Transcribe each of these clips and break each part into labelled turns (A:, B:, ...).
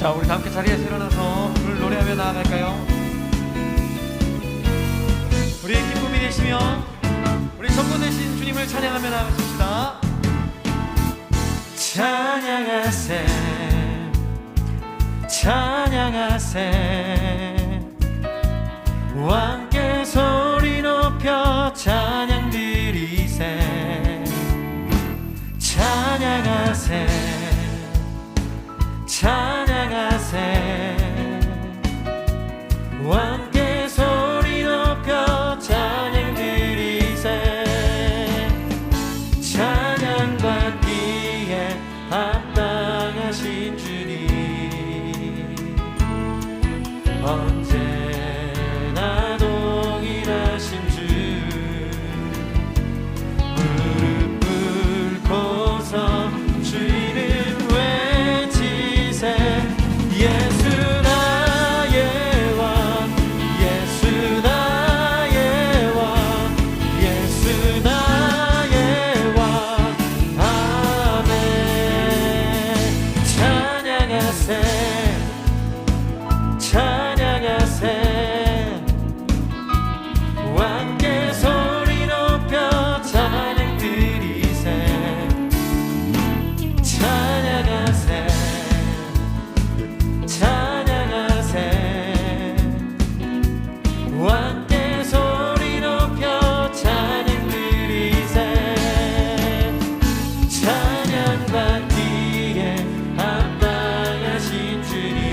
A: 자, 우리 함께 자리에서 일어나서 주를 노래하며 나아갈까요? 우리의 기쁨이 되시며 우리 전부 되신 주님을 찬양하며 나아가십시다. 찬양하세 찬양하세 왕께 소리 높여 찬양 드리세 찬양하세 찬양하세 왕께 소리 높여 찬양 드리세 찬양 받기에 합당하신 주님 언제나 동일하신 주 무릎 꿇고서 주 이름 외치세 예수 나의 왕 예수 나의 왕 예수 나의 왕 아멘 찬양하세 찬양하세 왕께 소리 높여 찬양 드리세 찬양하세 찬양하세 왕께 소리 높여 찬양 드리세 찬양 받기에 합당하신 주님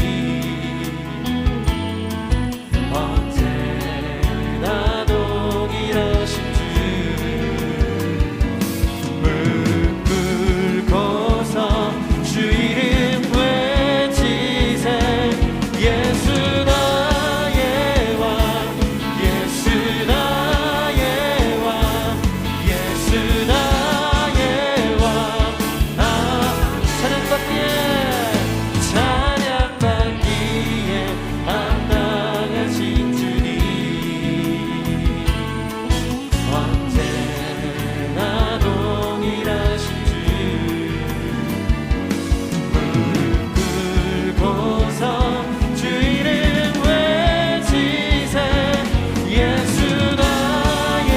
A: 언제나 동일하신 주 무릎 꿇고서 주 이름 외치세 예수 나의 왕 예수 나의 왕 예수 나의 왕 찬양받기에 합당하신 주님 언제나 동일하신 주 무릎 꿇고서 주 이름 외치세 예수 나의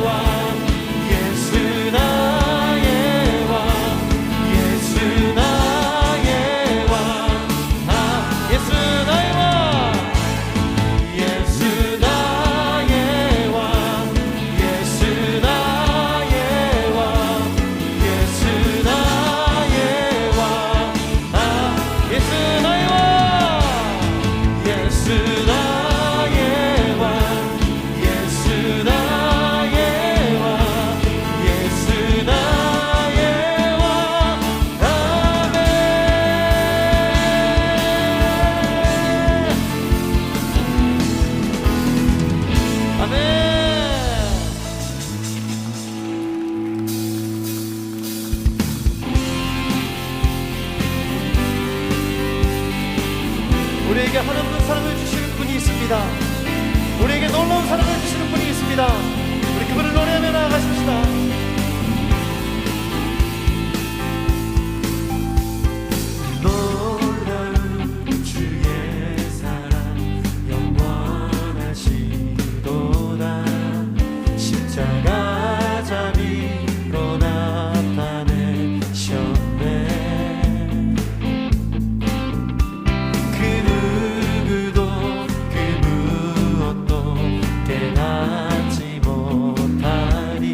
A: 왕 예수 나의 왕 예수 나의 왕 예수 나의 왕 예수 나의 왕 예수 나의 왕 예수 나의 왕 예수 나의 왕 예수 나의 왕 예수 나의 왕 예수 나의 왕 아멘 아멘 우리에게 하나님 사랑을 주시는 분이 있습니다. 우리에게 놀라운 사랑을 주시는 분이 있습니다. 우리 그분을 노래하며 나아가십시다. 놀라운 주의 사랑 영원하시도다 십자가 자비로 나타내셨네 그 누구도 그 무엇도 깨닫지 못하리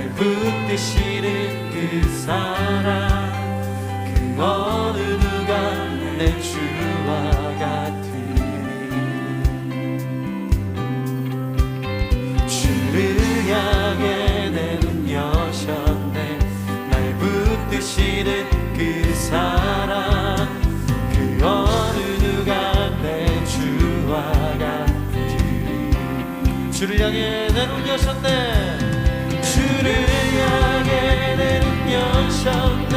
A: 날 붙드시는 그 사랑 그 어느 누가 내 주와 같으리. 주를 향해 내 눈 여셨네. 날 붙드시는 그 사랑 그 어느 누가 내 주와 같으리. 주를 향해 내 눈 여셨네. 주를 향해 내 눈 여셨네.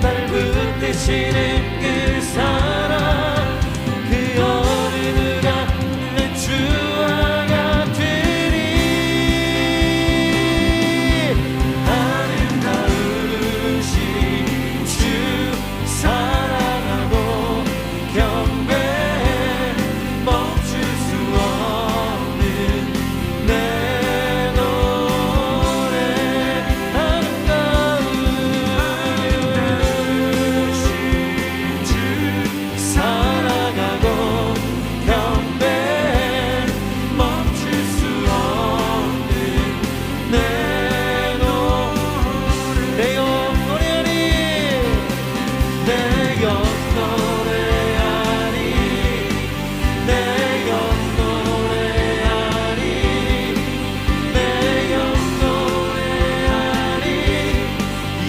A: 날 붙드시는 그 사랑 그 어느 누가 내 주와 같으리. 아름다우신 주 사랑하고 경배해 멈출 수 없는 내 노래. 아름다우신 주 사랑하고 경배해 멈출 수 없는 내 노래. 내 영 노래하리 내 영 노래하리 내 영 노래하리 내 영 노래하리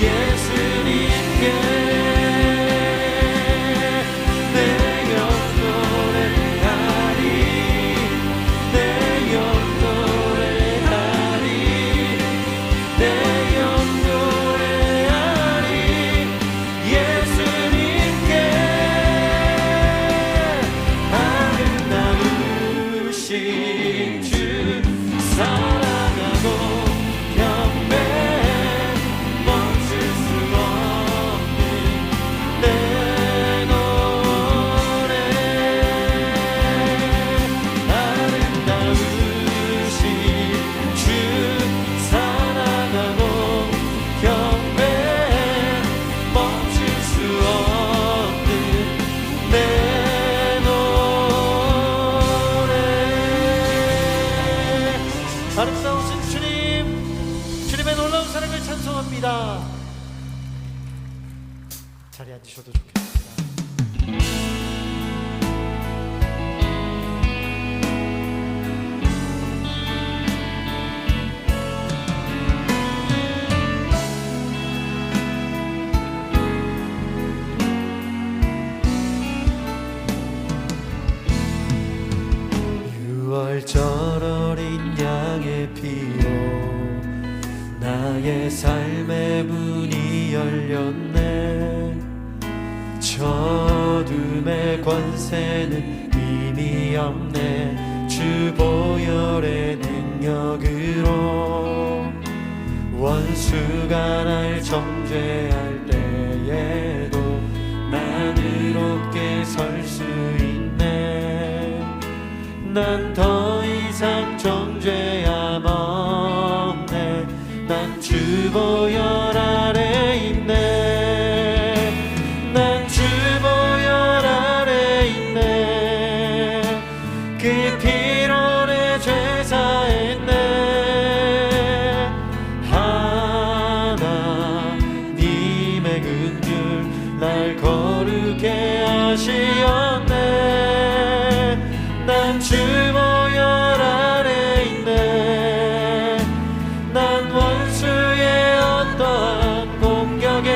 A: 예수님께 내 영 노래하리 내 영 노래하리 내 영 노래하리 예수님께. 아름다우신 주 사랑하고 경배해 멈출 수 없는 내 노래. 아름다우신 주 사랑하고 경배해 멈출 수 없는 내 노래. 아름다우신 주님, 주님의 놀라운 사랑을 찬송합니다. 자리에 앉으셔도 좋겠습니다. 유월절 어린 양의 피로 나의 삶의 문이 열렸네. 저둠의 권세는 이미 없네. 주 보혈의 능력으로 원수가 날 정죄할 때에도 난 의롭게 설 수 있네. 난 더 이상 정죄함 없네. 난 주 보혈 아래 있네. 난 주 보혈 아래 있네. 그 피로 내 죄 사했네. 하나님의 긍휼 날 거룩해 하시었네. 난 주 보혈 아래 있네. 난 원수의 어떠한 공격에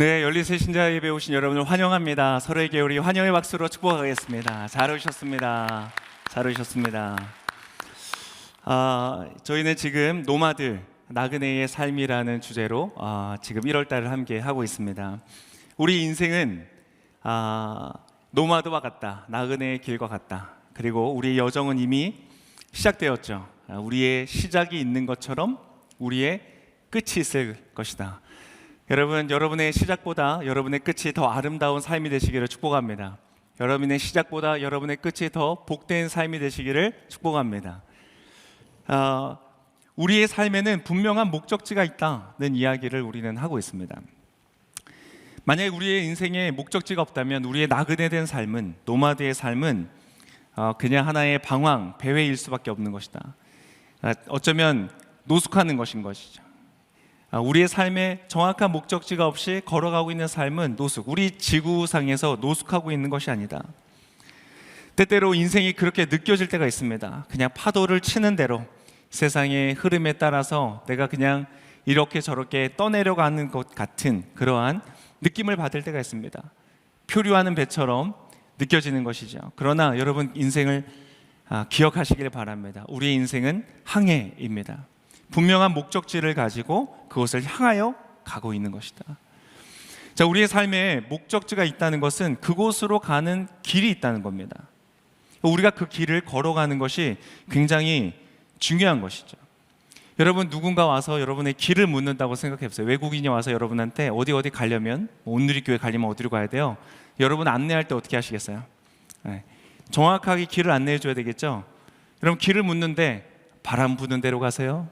B: 네, 열린새 신자 예배 오신 여러분을 환영합니다. 서로에게 우리 환영의 박수로 축복하겠습니다. 잘 오셨습니다. 잘 오셨습니다. 저희는 지금 노마드, 나그네의 삶이라는 주제로 지금 1월달을 함께 하고 있습니다. 우리 인생은 노마드와 같다, 나그네의 길과 같다. 그리고 우리의 여정은 이미 시작되었죠. 우리의 시작이 있는 것처럼 우리의 끝이 있을 것이다. 여러분, 여러분의 시작보다 여러분의 끝이 더 아름다운 삶이 되시기를 축복합니다. 여러분의 시작보다 여러분의 끝이 더 복된 삶이 되시기를 축복합니다. 우리의 삶에는 분명한 목적지가 있다는 이야기를 우리는 하고 있습니다. 만약에 우리의 인생에 목적지가 없다면 우리의 나그네된 삶은, 노마드의 삶은 그냥 하나의 방황, 배회일 수밖에 없는 것이다. 어쩌면 노숙하는 것인 것이죠. 우리의 삶에 정확한 목적지가 없이 걸어가고 있는 삶은 노숙, 우리 지구상에서 노숙하고 있는 것이 아니다. 때때로 인생이 그렇게 느껴질 때가 있습니다. 그냥 파도를 치는 대로 세상의 흐름에 따라서 내가 그냥 이렇게 저렇게 떠내려가는 것 같은 그러한 느낌을 받을 때가 있습니다. 표류하는 배처럼 느껴지는 것이죠. 그러나 여러분, 인생을 기억하시길 바랍니다. 우리의 인생은 항해입니다. 분명한 목적지를 가지고 그것을 향하여 가고 있는 것이다. 자, 우리의 삶에 목적지가 있다는 것은 그곳으로 가는 길이 있다는 겁니다. 우리가 그 길을 걸어가는 것이 굉장히 중요한 것이죠. 여러분, 누군가 와서 여러분의 길을 묻는다고 생각해보세요. 외국인이 와서 여러분한테 어디 가려면, 온누리교회 가려면 어디로 가야 돼요? 여러분 안내할 때 어떻게 하시겠어요? 정확하게 길을 안내해 줘야 되겠죠? 여러분, 길을 묻는데 바람 부는 대로 가세요?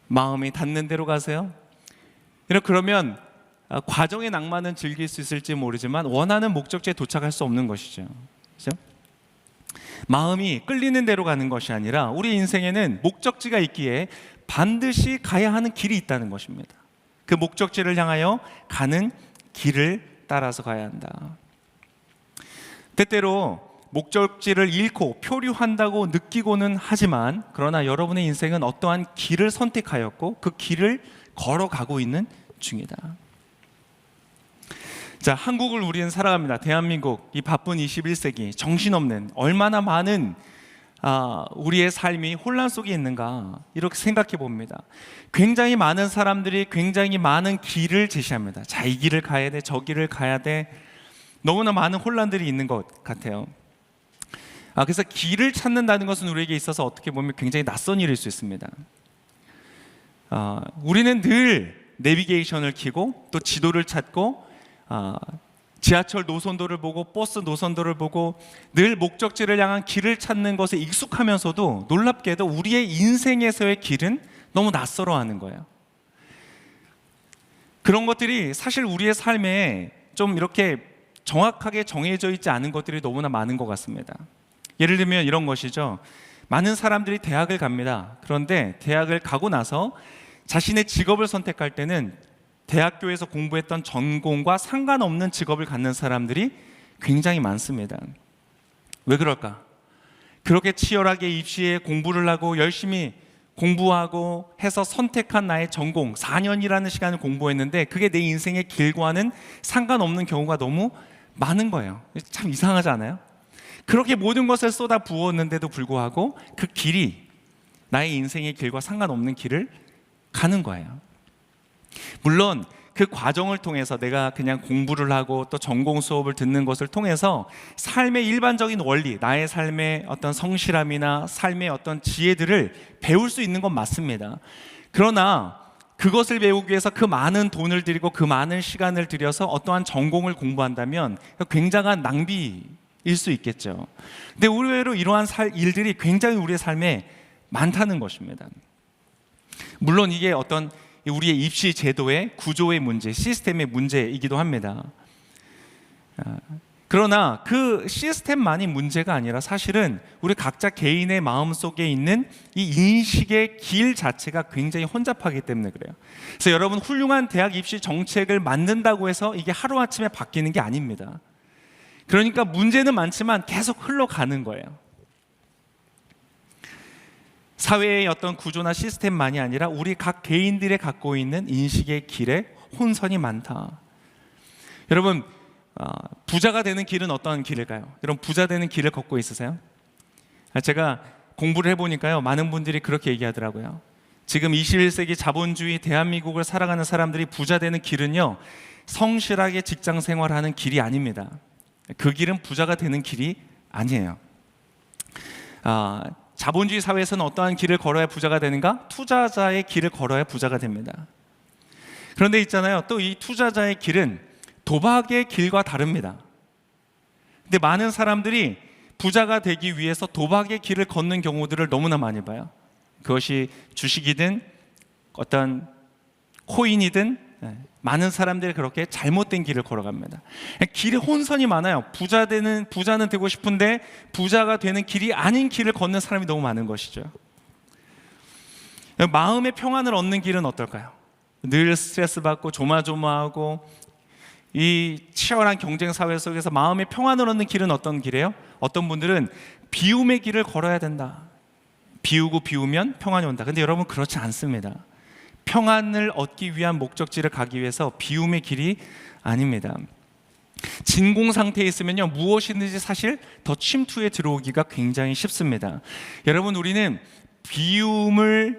B: 마음이 닿는 대로 가세요? 그러면 과정의 낭만은 즐길 수 있을지 모르지만 원하는 목적지에 도착할 수 없는 것이죠. 그렇죠? 마음이 끌리는 대로 가는 것이 아니라 우리 인생에는 목적지가 있기에 반드시 가야 하는 길이 있다는 것입니다. 그 목적지를 향하여 가는 길을 따라서 가야 한다. 때때로 목적지를 잃고 표류한다고 느끼고는 하지만, 그러나 여러분의 인생은 어떠한 길을 선택하였고 그 길을 걸어가고 있는 중이다. 자, 한국을 우리는 살아갑니다. 대한민국, 이 바쁜 21세기, 정신없는, 얼마나 많은 우리의 삶이 혼란 속에 있는가, 이렇게 생각해 봅니다. 굉장히 많은 사람들이 굉장히 많은 길을 제시합니다. 자, 이 길을 가야 돼, 저 길을 가야 돼. 너무나 많은 혼란들이 있는 것 같아요. 그래서 길을 찾는다는 것은 우리에게 있어서 어떻게 보면 굉장히 낯선 일일 수 있습니다. 우리는 늘 내비게이션을 켜고 또 지도를 찾고 지하철 노선도를 보고 버스 노선도를 보고 늘 목적지를 향한 길을 찾는 것에 익숙하면서도 놀랍게도 우리의 인생에서의 길은 너무 낯설어하는 거예요. 그런 것들이 사실 우리의 삶에 좀 이렇게 정확하게 정해져 있지 않은 것들이 너무나 많은 것 같습니다. 예를 들면 이런 것이죠. 많은 사람들이 대학을 갑니다. 그런데 대학을 가고 나서 자신의 직업을 선택할 때는 대학교에서 공부했던 전공과 상관없는 직업을 갖는 사람들이 굉장히 많습니다. 왜 그럴까? 그렇게 치열하게 입시에 공부를 하고 열심히 공부하고 해서 선택한 나의 전공, 4년이라는 시간을 공부했는데 그게 내 인생의 길과는 상관없는 경우가 너무 많은 거예요. 참 이상하지 않아요? 그렇게 모든 것을 쏟아 부었는데도 불구하고 그 길이 나의 인생의 길과 상관없는 길을 가는 거예요. 물론 그 과정을 통해서 내가 그냥 공부를 하고 또 전공 수업을 듣는 것을 통해서 삶의 일반적인 원리, 나의 삶의 어떤 성실함이나 삶의 어떤 지혜들을 배울 수 있는 건 맞습니다. 그러나 그것을 배우기 위해서 그 많은 돈을 들이고 그 많은 시간을 들여서 어떠한 전공을 공부한다면 굉장한 낭비일 수 있겠죠. 근데 의외로 이러한 일들이 굉장히 우리의 삶에 많다는 것입니다. 물론 이게 어떤 우리의 입시 제도의 구조의 문제, 시스템의 문제이기도 합니다. 그러나 그 시스템만이 문제가 아니라 사실은 우리 각자 개인의 마음속에 있는 이 인식의 길 자체가 굉장히 혼잡하기 때문에 그래요. 그래서 여러분, 훌륭한 대학 입시 정책을 만든다고 해서 이게 하루아침에 바뀌는 게 아닙니다. 그러니까 문제는 많지만 계속 흘러가는 거예요. 사회의 어떤 구조나 시스템만이 아니라 우리 각 개인들이 갖고 있는 인식의 길에 혼선이 많다. 여러분, 부자가 되는 길은 어떠한 길일까요? 여러분, 부자 되는 길을 걷고 있으세요? 제가 공부를 해보니까요, 많은 분들이 그렇게 얘기하더라고요. 지금 21세기 자본주의 대한민국을 살아가는 사람들이 부자 되는 길은요, 성실하게 직장 생활하는 길이 아닙니다. 그 길은 부자가 되는 길이 아니에요. 자본주의 사회에서는 어떠한 길을 걸어야 부자가 되는가? 투자자의 길을 걸어야 부자가 됩니다. 그런데 있잖아요, 또 이 투자자의 길은 도박의 길과 다릅니다. 근데 많은 사람들이 부자가 되기 위해서 도박의 길을 걷는 경우들을 너무나 많이 봐요. 그것이 주식이든 어떤 코인이든 많은 사람들이 그렇게 잘못된 길을 걸어갑니다. 길에 혼선이 많아요. 부자는 되고 싶은데 부자가 되는 길이 아닌 길을 걷는 사람이 너무 많은 것이죠. 마음의 평안을 얻는 길은 어떨까요? 늘 스트레스 받고 조마조마하고 이 치열한 경쟁 사회 속에서 마음의 평안을 얻는 길은 어떤 길이에요? 어떤 분들은 비움의 길을 걸어야 된다. 비우고 비우면 평안이 온다. 근데 여러분, 그렇지 않습니다. 평안을 얻기 위한 목적지를 가기 위해서 비움의 길이 아닙니다. 진공 상태에 있으면요, 무엇이든지 사실 더 침투에 들어오기가 굉장히 쉽습니다. 여러분, 우리는 비움에서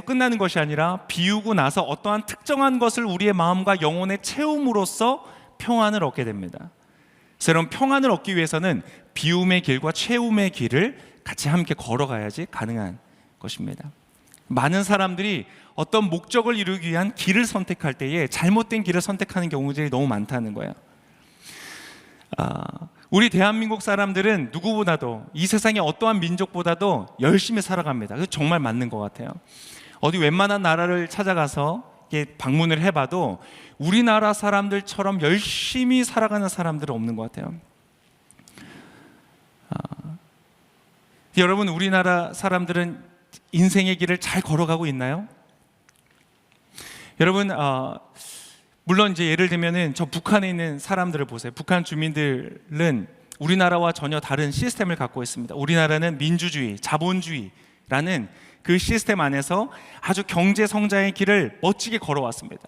B: 끝나는 것이 아니라 비우고 나서 어떠한 특정한 것을 우리의 마음과 영혼에 채움으로써 평안을 얻게 됩니다. 그래서 여러분, 평안을 얻기 위해서는 비움의 길과 채움의 길을 같이 함께 걸어가야지 가능한 것입니다. 많은 사람들이 어떤 목적을 이루기 위한 길을 선택할 때에 잘못된 길을 선택하는 경우들이 너무 많다는 거예요. 우리 대한민국 사람들은 누구보다도 이 세상의 어떠한 민족보다도 열심히 살아갑니다. 그래서 정말 맞는 것 같아요. 어디 웬만한 나라를 찾아가서 방문을 해봐도 우리나라 사람들처럼 열심히 살아가는 사람들은 없는 것 같아요. 여러분, 우리나라 사람들은 인생의 길을 잘 걸어가고 있나요? 여러분, 물론 이제 예를 들면은 저 북한에 있는 사람들을 보세요. 북한 주민들은 우리나라와 전혀 다른 시스템을 갖고 있습니다. 우리나라는 민주주의, 자본주의라는 그 시스템 안에서 아주 경제 성장의 길을 멋지게 걸어왔습니다.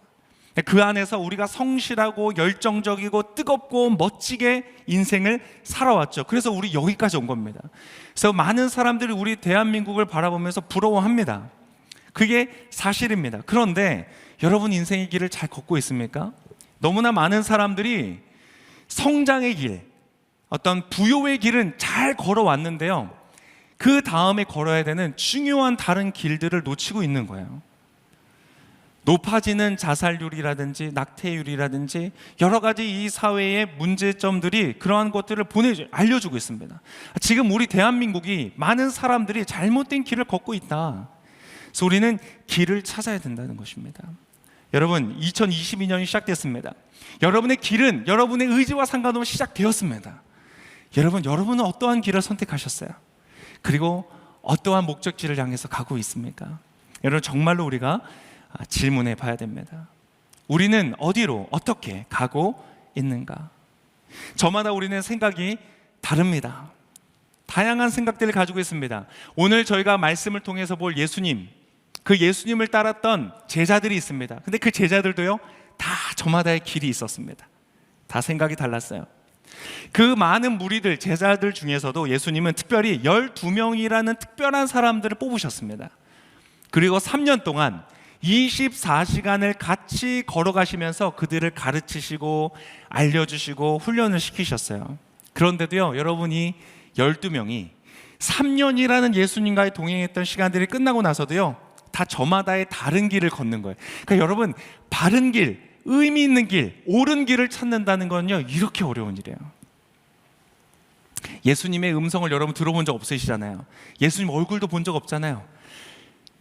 B: 그 안에서 우리가 성실하고 열정적이고 뜨겁고 멋지게 인생을 살아왔죠. 그래서 우리 여기까지 온 겁니다. 그래서 많은 사람들이 우리 대한민국을 바라보면서 부러워합니다. 그게 사실입니다. 그런데 여러분, 인생의 길을 잘 걷고 있습니까? 너무나 많은 사람들이 성장의 길, 어떤 부요의 길은 잘 걸어왔는데요, 그 다음에 걸어야 되는 중요한 다른 길들을 놓치고 있는 거예요. 높아지는 자살률이라든지 낙태율이라든지 여러 가지 이 사회의 문제점들이 그러한 것들을 알려주고 있습니다. 지금 우리 대한민국이 많은 사람들이 잘못된 길을 걷고 있다. 그래서 우리는 길을 찾아야 된다는 것입니다. 여러분, 2022년이 시작됐습니다. 여러분의 길은 여러분의 의지와 상관없이 시작되었습니다. 여러분은 어떠한 길을 선택하셨어요? 그리고 어떠한 목적지를 향해서 가고 있습니까? 여러분, 정말로 우리가 질문해 봐야 됩니다. 우리는 어디로 어떻게 가고 있는가? 저마다 우리는 생각이 다릅니다. 다양한 생각들을 가지고 있습니다. 오늘 저희가 말씀을 통해서 볼 예수님, 그 예수님을 따랐던 제자들이 있습니다. 근데 그 제자들도요, 다 저마다의 길이 있었습니다. 다 생각이 달랐어요. 그 많은 무리들, 제자들 중에서도 예수님은 특별히 12명이라는 특별한 사람들을 뽑으셨습니다. 그리고 3년 동안 24시간을 같이 걸어가시면서 그들을 가르치시고 알려주시고 훈련을 시키셨어요. 그런데도요, 여러분이 12명이 3년이라는 예수님과의 동행했던 시간들이 끝나고 나서도요, 다 저마다의 다른 길을 걷는 거예요. 그러니까 여러분, 바른 길, 의미 있는 길, 옳은 길을 찾는다는 건요, 이렇게 어려운 일이에요. 예수님의 음성을 여러분 들어본 적 없으시잖아요. 예수님 얼굴도 본 적 없잖아요.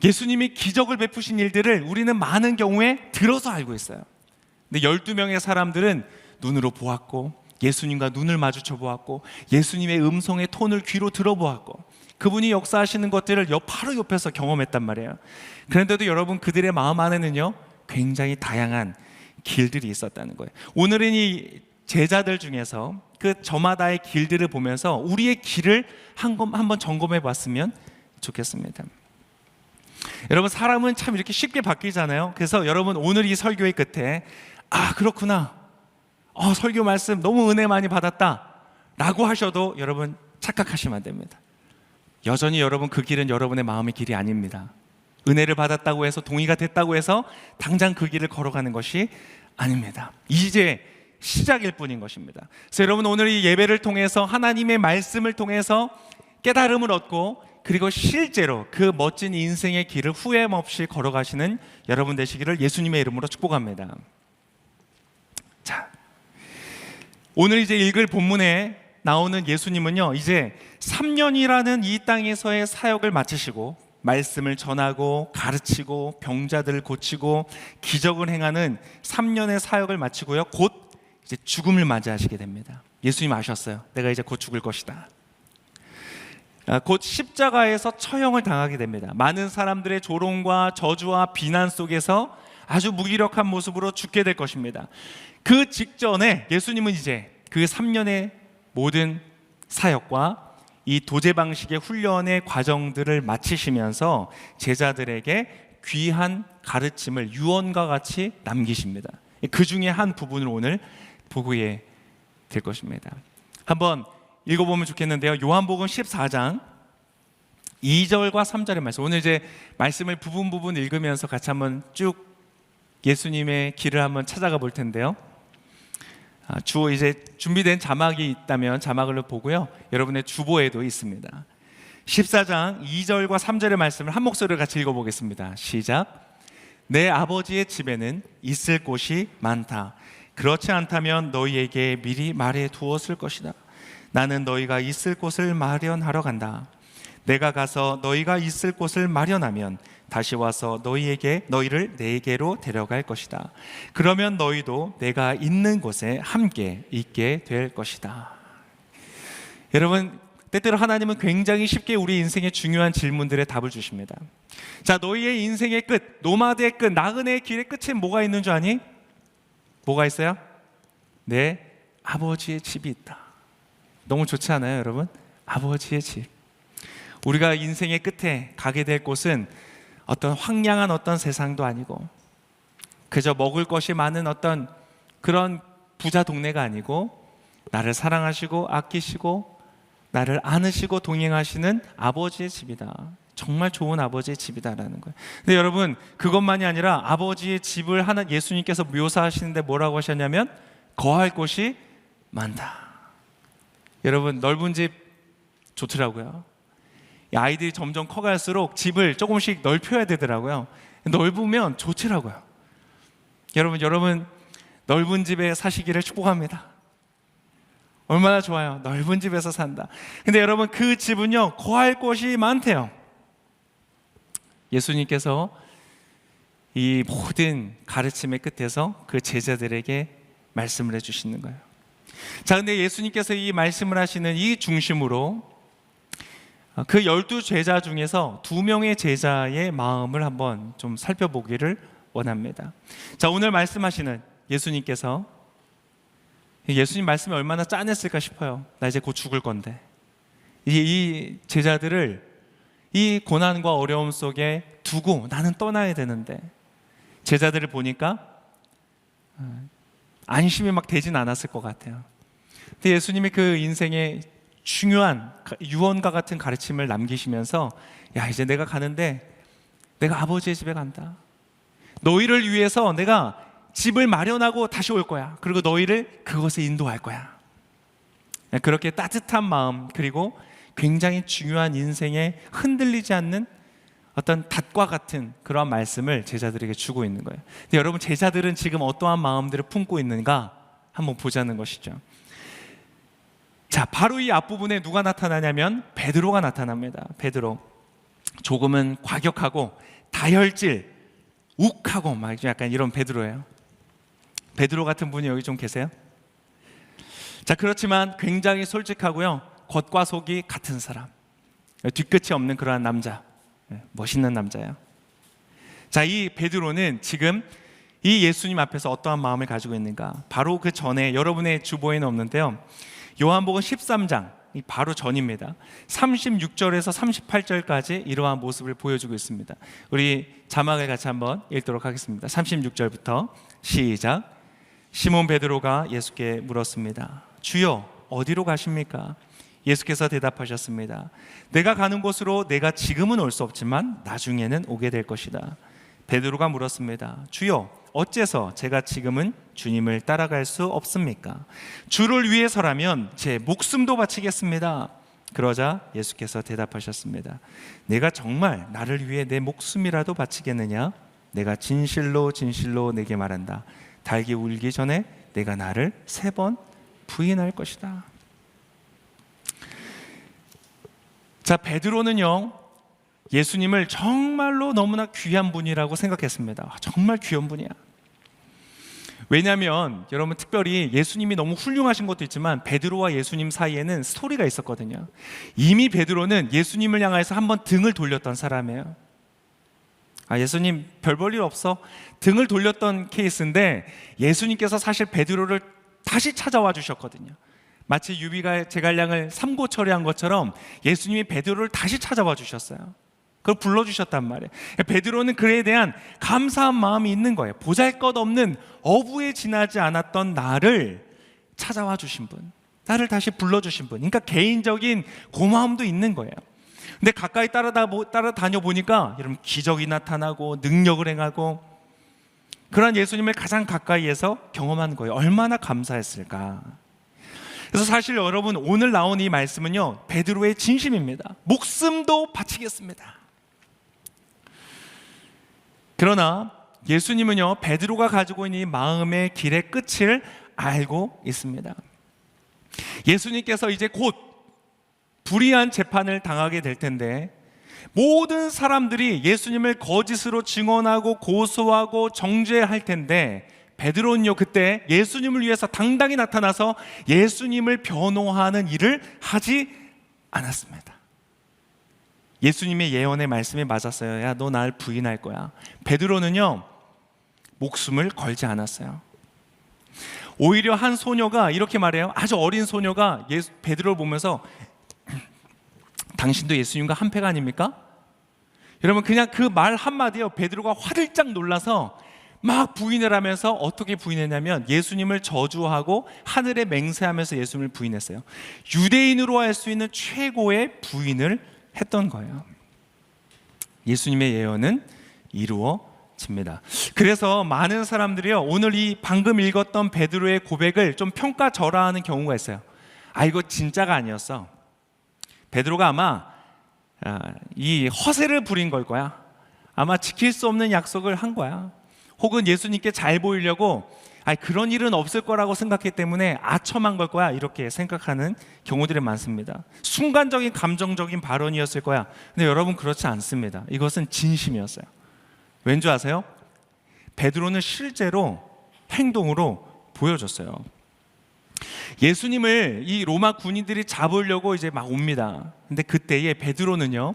B: 예수님이 기적을 베푸신 일들을 우리는 많은 경우에 들어서 알고 있어요. 근데 12명의 사람들은 눈으로 보았고, 예수님과 눈을 마주쳐 보았고, 예수님의 음성의 톤을 귀로 들어보았고, 그분이 역사하시는 것들을 바로 옆에서 경험했단 말이에요. 그런데도 여러분, 그들의 마음 안에는요, 굉장히 다양한 길들이 있었다는 거예요. 오늘은 이 제자들 중에서 그 저마다의 길들을 보면서 우리의 길을 한번 점검해 봤으면 좋겠습니다. 여러분, 사람은 참 이렇게 쉽게 바뀌잖아요. 그래서 여러분, 오늘 이 설교의 끝에 그렇구나, 설교 말씀 너무 은혜 많이 받았다 라고 하셔도 여러분 착각하시면 안 됩니다. 여전히 여러분 그 길은 여러분의 마음의 길이 아닙니다. 은혜를 받았다고 해서 동의가 됐다고 해서 당장 그 길을 걸어가는 것이 아닙니다. 이제 시작일 뿐인 것입니다. 그래서 여러분 오늘 이 예배를 통해서 하나님의 말씀을 통해서 깨달음을 얻고 그리고 실제로 그 멋진 인생의 길을 후회 없이 걸어가시는 여러분 되시기를 예수님의 이름으로 축복합니다. 자, 오늘 이제 읽을 본문에 나오는 예수님은요, 이제 3년이라는 이 땅에서의 사역을 마치시고 말씀을 전하고 가르치고 병자들을 고치고 기적을 행하는 3년의 사역을 마치고요, 곧 이제 죽음을 맞이하시게 됩니다. 예수님 아셨어요. 내가 이제 곧 죽을 것이다. 곧 십자가에서 처형을 당하게 됩니다. 많은 사람들의 조롱과 저주와 비난 속에서 아주 무기력한 모습으로 죽게 될 것입니다. 그 직전에 예수님은 이제 그 3년의 모든 사역과 이 도제 방식의 훈련의 과정들을 마치시면서 제자들에게 귀한 가르침을 유언과 같이 남기십니다. 그 중에 한 부분을 오늘 보게 될 것입니다. 한번 읽어보면 좋겠는데요. 요한복음 14장 2절과 3절의 말씀. 오늘 이제 말씀을 부분 읽으면서 같이 한번 쭉 예수님의 길을 한번 찾아가 볼 텐데요. 주어 이제 준비된 자막이 있다면 자막을 보고요. 여러분의 주보에도 있습니다. 14장 2절과 3절의 말씀을 한 목소리로 같이 읽어보겠습니다. 시작. 내 아버지의 집에는 있을 곳이 많다. 그렇지 않다면 너희에게 미리 말해 두었을 것이다. 나는 너희가 있을 곳을 마련하러 간다. 내가 가서 너희가 있을 곳을 마련하면 다시 와서 너희를 내게로 데려갈 것이다. 그러면 너희도 내가 있는 곳에 함께 있게 될 것이다. 여러분, 때때로 하나님은 굉장히 쉽게 우리 인생의 중요한 질문들에 답을 주십니다. 자, 너희의 인생의 끝, 노마드의 끝, 나그네의 길의 끝에 뭐가 있는 줄 아니? 뭐가 있어요? 내 아버지의 집이 있다. 너무 좋지 않아요, 여러분? 아버지의 집. 우리가 인생의 끝에 가게 될 곳은 어떤 황량한 어떤 세상도 아니고 그저 먹을 것이 많은 어떤 그런 부자 동네가 아니고 나를 사랑하시고 아끼시고 나를 안으시고 동행하시는 아버지의 집이다. 정말 좋은 아버지의 집이다라는 거예요. 근데 여러분, 그것만이 아니라 아버지의 집을 예수님께서 묘사하시는데 뭐라고 하셨냐면 거할 곳이 많다. 여러분, 넓은 집 좋더라고요. 아이들이 점점 커갈수록 집을 조금씩 넓혀야 되더라고요. 넓으면 좋더라고요. 여러분 넓은 집에 사시기를 축복합니다. 얼마나 좋아요. 넓은 집에서 산다. 근데 여러분, 그 집은요, 거할 곳이 많대요. 예수님께서 이 모든 가르침의 끝에서 그 제자들에게 말씀을 해주시는 거예요. 자, 근데 예수님께서 이 말씀을 하시는 이 중심으로 그 12제자 중에서 2명의 제자의 마음을 한번 좀 살펴보기를 원합니다. 자, 오늘 말씀하시는 예수님께서, 예수님 말씀이 얼마나 짠했을까 싶어요. 나 이제 곧 죽을 건데 이 제자들을 이 고난과 어려움 속에 두고 나는 떠나야 되는데 제자들을 보니까 안심이 막 되진 않았을 것 같아요. 근데 예수님이 그 인생의 중요한 유언과 같은 가르침을 남기시면서, 야, 이제 내가 가는데 내가 아버지의 집에 간다. 너희를 위해서 내가 집을 마련하고 다시 올 거야. 그리고 너희를 그곳에 인도할 거야. 그렇게 따뜻한 마음, 그리고 굉장히 중요한 인생에 흔들리지 않는 어떤 닷과 같은 그런 말씀을 제자들에게 주고 있는 거예요. 근데 여러분, 제자들은 지금 어떠한 마음들을 품고 있는가 한번 보자는 것이죠. 자, 바로 이 앞부분에 누가 나타나냐면 베드로가 나타납니다. 베드로. 조금은 과격하고 다혈질, 욱하고 막 약간 이런 베드로예요. 베드로 같은 분이 여기 좀 계세요? 자, 그렇지만 굉장히 솔직하고요, 겉과 속이 같은 사람, 뒤끝이 없는 그러한 남자, 멋있는 남자예요. 자, 이 베드로는 지금 이 예수님 앞에서 어떠한 마음을 가지고 있는가? 바로 그 전에, 여러분의 주보에는 없는데요, 요한복음 13장 바로 전입니다. 36절에서 38절까지 이러한 모습을 보여주고 있습니다. 우리 자막을 같이 한번 읽도록 하겠습니다. 36절부터 시작. 시몬 베드로가 예수께 물었습니다. 주여, 어디로 가십니까? 예수께서 대답하셨습니다. 내가 가는 곳으로 내가 지금은 올 수 없지만 나중에는 오게 될 것이다. 베드로가 물었습니다. 주여, 어째서 제가 지금은 주님을 따라갈 수 없습니까? 주를 위해서라면 제 목숨도 바치겠습니다. 그러자 예수께서 대답하셨습니다. 내가 정말 나를 위해 내 목숨이라도 바치겠느냐? 내가 진실로 진실로 내게 말한다. 닭이 울기 전에 내가 나를 3번 부인할 것이다. 자, 베드로는요, 예수님을 정말로 너무나 귀한 분이라고 생각했습니다. 정말 귀한 분이야. 왜냐하면 여러분, 특별히 예수님이 너무 훌륭하신 것도 있지만 베드로와 예수님 사이에는 스토리가 있었거든요. 이미 베드로는 예수님을 향해서 한번 등을 돌렸던 사람이에요. 예수님 별 볼 일 없어, 등을 돌렸던 케이스인데 예수님께서 사실 베드로를 다시 찾아와 주셨거든요. 마치 유비가 제갈량을 3고 처리한 것처럼 예수님이 베드로를 다시 찾아와 주셨어요. 그걸 불러주셨단 말이에요. 베드로는 그에 대한 감사한 마음이 있는 거예요. 보잘것없는 어부에 지나지 않았던 나를 찾아와 주신 분, 나를 다시 불러주신 분, 그러니까 개인적인 고마움도 있는 거예요. 근데 가까이 따라다녀 보니까 여러분, 기적이 나타나고 능력을 행하고 그런 예수님을 가장 가까이에서 경험한 거예요. 얼마나 감사했을까. 그래서 사실 여러분, 오늘 나온 이 말씀은요, 베드로의 진심입니다. 목숨도 바치겠습니다. 그러나 예수님은요, 베드로가 가지고 있는 이 마음의 길의 끝을 알고 있습니다. 예수님께서 이제 곧 불의한 재판을 당하게 될 텐데, 모든 사람들이 예수님을 거짓으로 증언하고 고소하고 정죄할 텐데, 베드로는요, 그때 예수님을 위해서 당당히 나타나서 예수님을 변호하는 일을 하지 않았습니다. 예수님의 예언의 말씀이 맞았어요. 야, 너 날 부인할 거야. 베드로는요, 목숨을 걸지 않았어요. 오히려 한 소녀가 이렇게 말해요. 아주 어린 소녀가 베드로를 보면서 당신도 예수님과 한패가 아닙니까? 여러분, 그냥 그 말 한마디요, 베드로가 화들짝 놀라서 막 부인을 하면서 어떻게 부인했냐면 예수님을 저주하고 하늘에 맹세하면서 예수님을 부인했어요. 유대인으로 할 수 있는 최고의 부인을 했던 거예요. 예수님의 예언은 이루어집니다. 그래서 많은 사람들이요, 오늘 이 방금 읽었던 베드로의 고백을 좀 평가절하하는 경우가 있어요. 이거 진짜가 아니었어. 베드로가 아마 이 허세를 부린 걸 거야. 아마 지킬 수 없는 약속을 한 거야. 혹은 예수님께 잘 보이려고 그런 일은 없을 거라고 생각했기 때문에 아첨한 걸 거야, 이렇게 생각하는 경우들이 많습니다. 순간적인 감정적인 발언이었을 거야. 근데 여러분, 그렇지 않습니다. 이것은 진심이었어요. 왠지 아세요? 베드로는 실제로 행동으로 보여줬어요. 예수님을 이 로마 군인들이 잡으려고 이제 막 옵니다. 근데 그때에 베드로는요,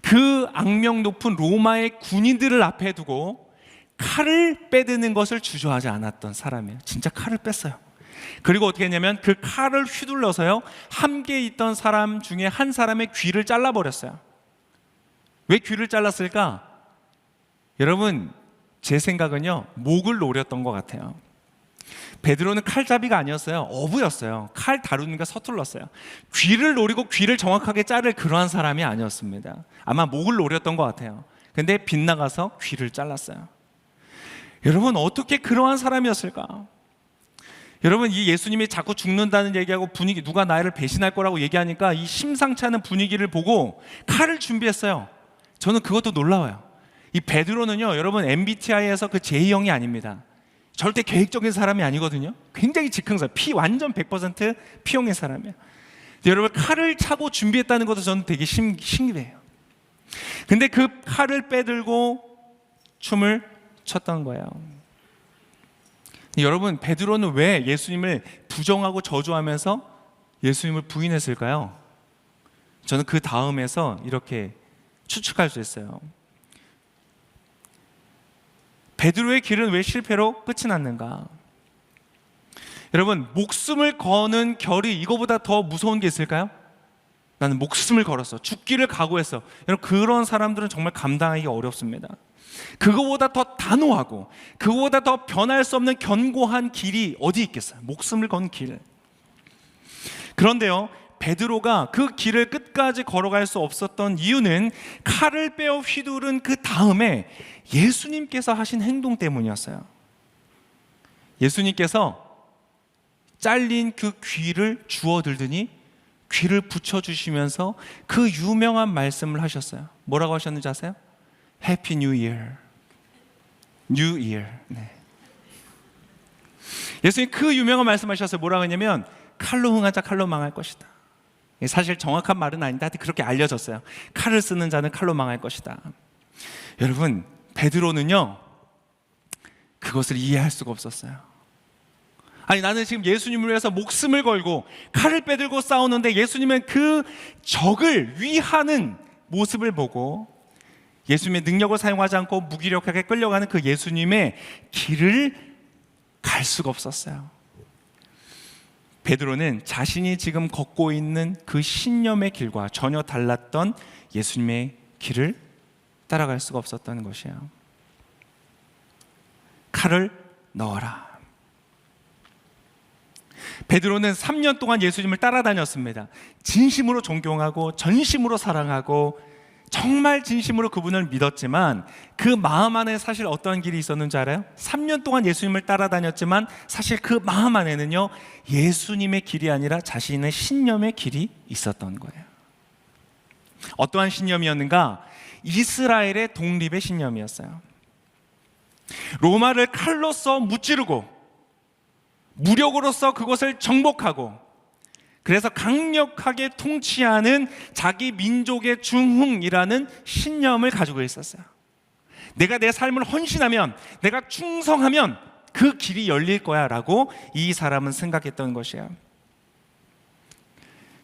B: 그 악명 높은 로마의 군인들을 앞에 두고 칼을 빼드는 것을 주저하지 않았던 사람이에요. 진짜 칼을 뺐어요. 그리고 어떻게 했냐면 그 칼을 휘둘러서요, 함께 있던 사람 중에 한 사람의 귀를 잘라버렸어요. 왜 귀를 잘랐을까? 여러분, 제 생각은요, 목을 노렸던 것 같아요. 베드로는 칼잡이가 아니었어요. 어부였어요. 칼 다루는 게 서툴렀어요. 귀를 노리고 귀를 정확하게 자를 그러한 사람이 아니었습니다. 아마 목을 노렸던 것 같아요. 근데 빗나가서 귀를 잘랐어요. 여러분, 어떻게 그러한 사람이었을까? 여러분, 이 예수님이 자꾸 죽는다는 얘기하고 분위기, 누가 나를 배신할 거라고 얘기하니까 이 심상치 않은 분위기를 보고 칼을 준비했어요. 저는 그것도 놀라워요. 이 베드로는요, 여러분, MBTI에서 그 J형이 아닙니다. 절대 계획적인 사람이 아니거든요. 굉장히 즉흥사, 완전 100% P형의 사람이에요. 여러분, 칼을 차고 준비했다는 것도 저는 되게 신기해요. 근데 그 칼을 빼들고 춤을 췄던 거예요. 여러분, 베드로는 왜 예수님을 부정하고 저주하면서 예수님을 부인했을까요? 저는 그 다음에서 이렇게 추측할 수 있어요. 베드로의 길은 왜 실패로 끝이 났는가? 여러분, 목숨을 거는 결이 이거보다 더 무서운 게 있을까요? 나는 목숨을 걸었어, 죽기를 각오했어. 여러분, 그런 사람들은 정말 감당하기 어렵습니다. 그거보다 더 단호하고 그거보다 더 변할 수 없는 견고한 길이 어디 있겠어요? 목숨을 건 길. 그런데요, 베드로가 그 길을 끝까지 걸어갈 수 없었던 이유는 칼을 빼어 휘두른 그 다음에 예수님께서 하신 행동 때문이었어요. 예수님께서 잘린 그 귀를 주워들더니 귀를 붙여주시면서 그 유명한 말씀을 하셨어요. 뭐라고 하셨는지 아세요? Happy New Year. New Year. 네. 예수님 그 유명한 말씀하셨어요. 뭐라고 했냐면 칼로 흥하자 칼로 망할 것이다. 사실 정확한 말은 아닌데 하여튼 그렇게 알려졌어요. 칼을 쓰는 자는 칼로 망할 것이다. 여러분, 베드로는요 그것을 이해할 수가 없었어요. 아니, 나는 지금 예수님을 위해서 목숨을 걸고 칼을 빼들고 싸우는데 예수님은 그 적을 위하는 모습을 보고 예수님의 능력을 사용하지 않고 무기력하게 끌려가는 그 예수님의 길을 갈 수가 없었어요. 베드로는 자신이 지금 걷고 있는 그 신념의 길과 전혀 달랐던 예수님의 길을 따라갈 수가 없었다는 것이에요. 칼을 넣어라. 베드로는 3년 동안 예수님을 따라다녔습니다. 진심으로 존경하고 전심으로 사랑하고 정말 진심으로 그분을 믿었지만 그 마음 안에 사실 어떤 길이 있었는지 알아요? 3년 동안 예수님을 따라다녔지만 사실 그 마음 안에는요 예수님의 길이 아니라 자신의 신념의 길이 있었던 거예요. 어떠한 신념이었는가? 이스라엘의 독립의 신념이었어요. 로마를 칼로써 무찌르고 무력으로서 그것을 정복하고 그래서 강력하게 통치하는 자기 민족의 중흥이라는 신념을 가지고 있었어요. 내가 내 삶을 헌신하면, 내가 충성하면 그 길이 열릴 거야 라고 이 사람은 생각했던 것이에요.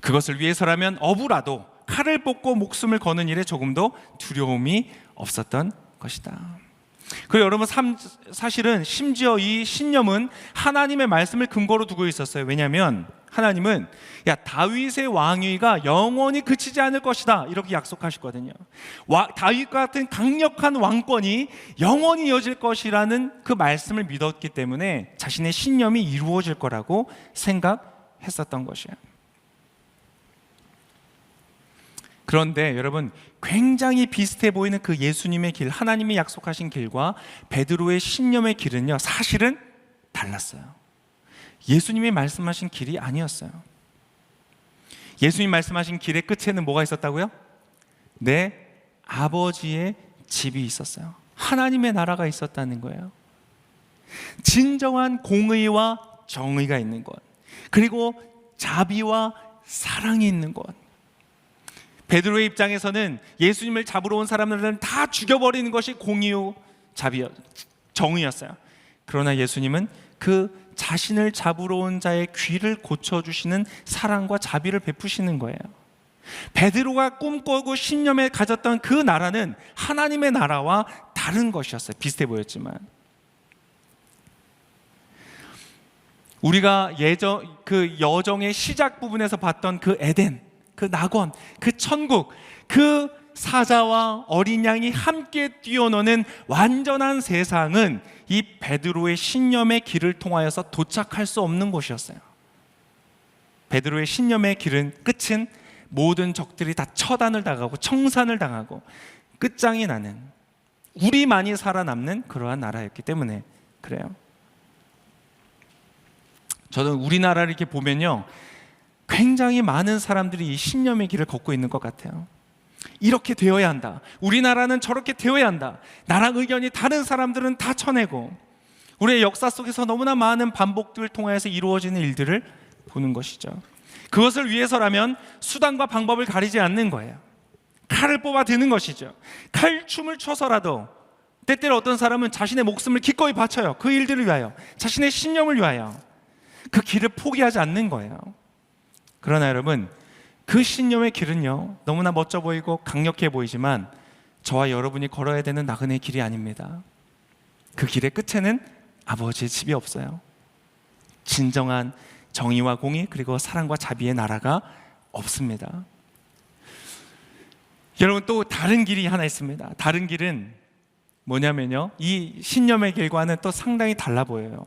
B: 그것을 위해서라면 어부라도 칼을 뽑고 목숨을 거는 일에 조금도 두려움이 없었던 것이다. 그리고 여러분, 사실은 심지어 이 신념은 하나님의 말씀을 근거로 두고 있었어요. 왜냐하면 하나님은 다윗의 왕위가 영원히 그치지 않을 것이다 이렇게 약속하셨거든요. 다윗과 같은 강력한 왕권이 영원히 이어질 것이라는 그 말씀을 믿었기 때문에 자신의 신념이 이루어질 거라고 생각했었던 것이에요. 그런데 여러분, 굉장히 비슷해 보이는 그 예수님의 길, 하나님이 약속하신 길과 베드로의 신념의 길은요 사실은 달랐어요. 예수님이 말씀하신 길이 아니었어요. 예수님 말씀하신 길의 끝에는 뭐가 있었다고요? 내 아버지의 집이 있었어요. 하나님의 나라가 있었다는 거예요. 진정한 공의와 정의가 있는 것, 그리고 자비와 사랑이 있는 것. 베드로의 입장에서는 예수님을 잡으러 온 사람들은 다 죽여버리는 것이 공의요 정의였어요. 그러나 예수님은 그 자신을 잡으러 온 자의 귀를 고쳐주시는 사랑과 자비를 베푸시는 거예요. 베드로가 꿈꾸고 신념에 가졌던 그 나라는 하나님의 나라와 다른 것이었어요. 비슷해 보였지만 우리가 그 여정의 시작 부분에서 봤던 그 에덴, 그 낙원, 그 천국, 그 사자와 어린 양이 함께 뛰어노는 완전한 세상은 이 베드로의 신념의 길을 통하여서 도착할 수 없는 곳이었어요. 베드로의 신념의 길은 끝은 모든 적들이 다 처단을 당하고 청산을 당하고 끝장이 나는, 우리만이 살아남는 그러한 나라였기 때문에 그래요. 저는 우리나라를 이렇게 보면요 굉장히 많은 사람들이 이 신념의 길을 걷고 있는 것 같아요. 이렇게 되어야 한다, 우리나라는 저렇게 되어야 한다, 나랑 의견이 다른 사람들은 다 쳐내고, 우리의 역사 속에서 너무나 많은 반복들을 통해서 이루어지는 일들을 보는 것이죠. 그것을 위해서라면 수단과 방법을 가리지 않는 거예요. 칼을 뽑아 드는 것이죠. 칼춤을 춰서라도 때때로 어떤 사람은 자신의 목숨을 기꺼이 바쳐요. 그 일들을 위하여, 자신의 신념을 위하여 그 길을 포기하지 않는 거예요. 그러나 여러분, 그 신념의 길은요 너무나 멋져 보이고 강력해 보이지만 저와 여러분이 걸어야 되는 나그네의 길이 아닙니다. 그 길의 끝에는 아버지의 집이 없어요. 진정한 정의와 공의 그리고 사랑과 자비의 나라가 없습니다. 여러분, 또 다른 길이 하나 있습니다. 다른 길은 뭐냐면요, 이 신념의 길과는 또 상당히 달라 보여요.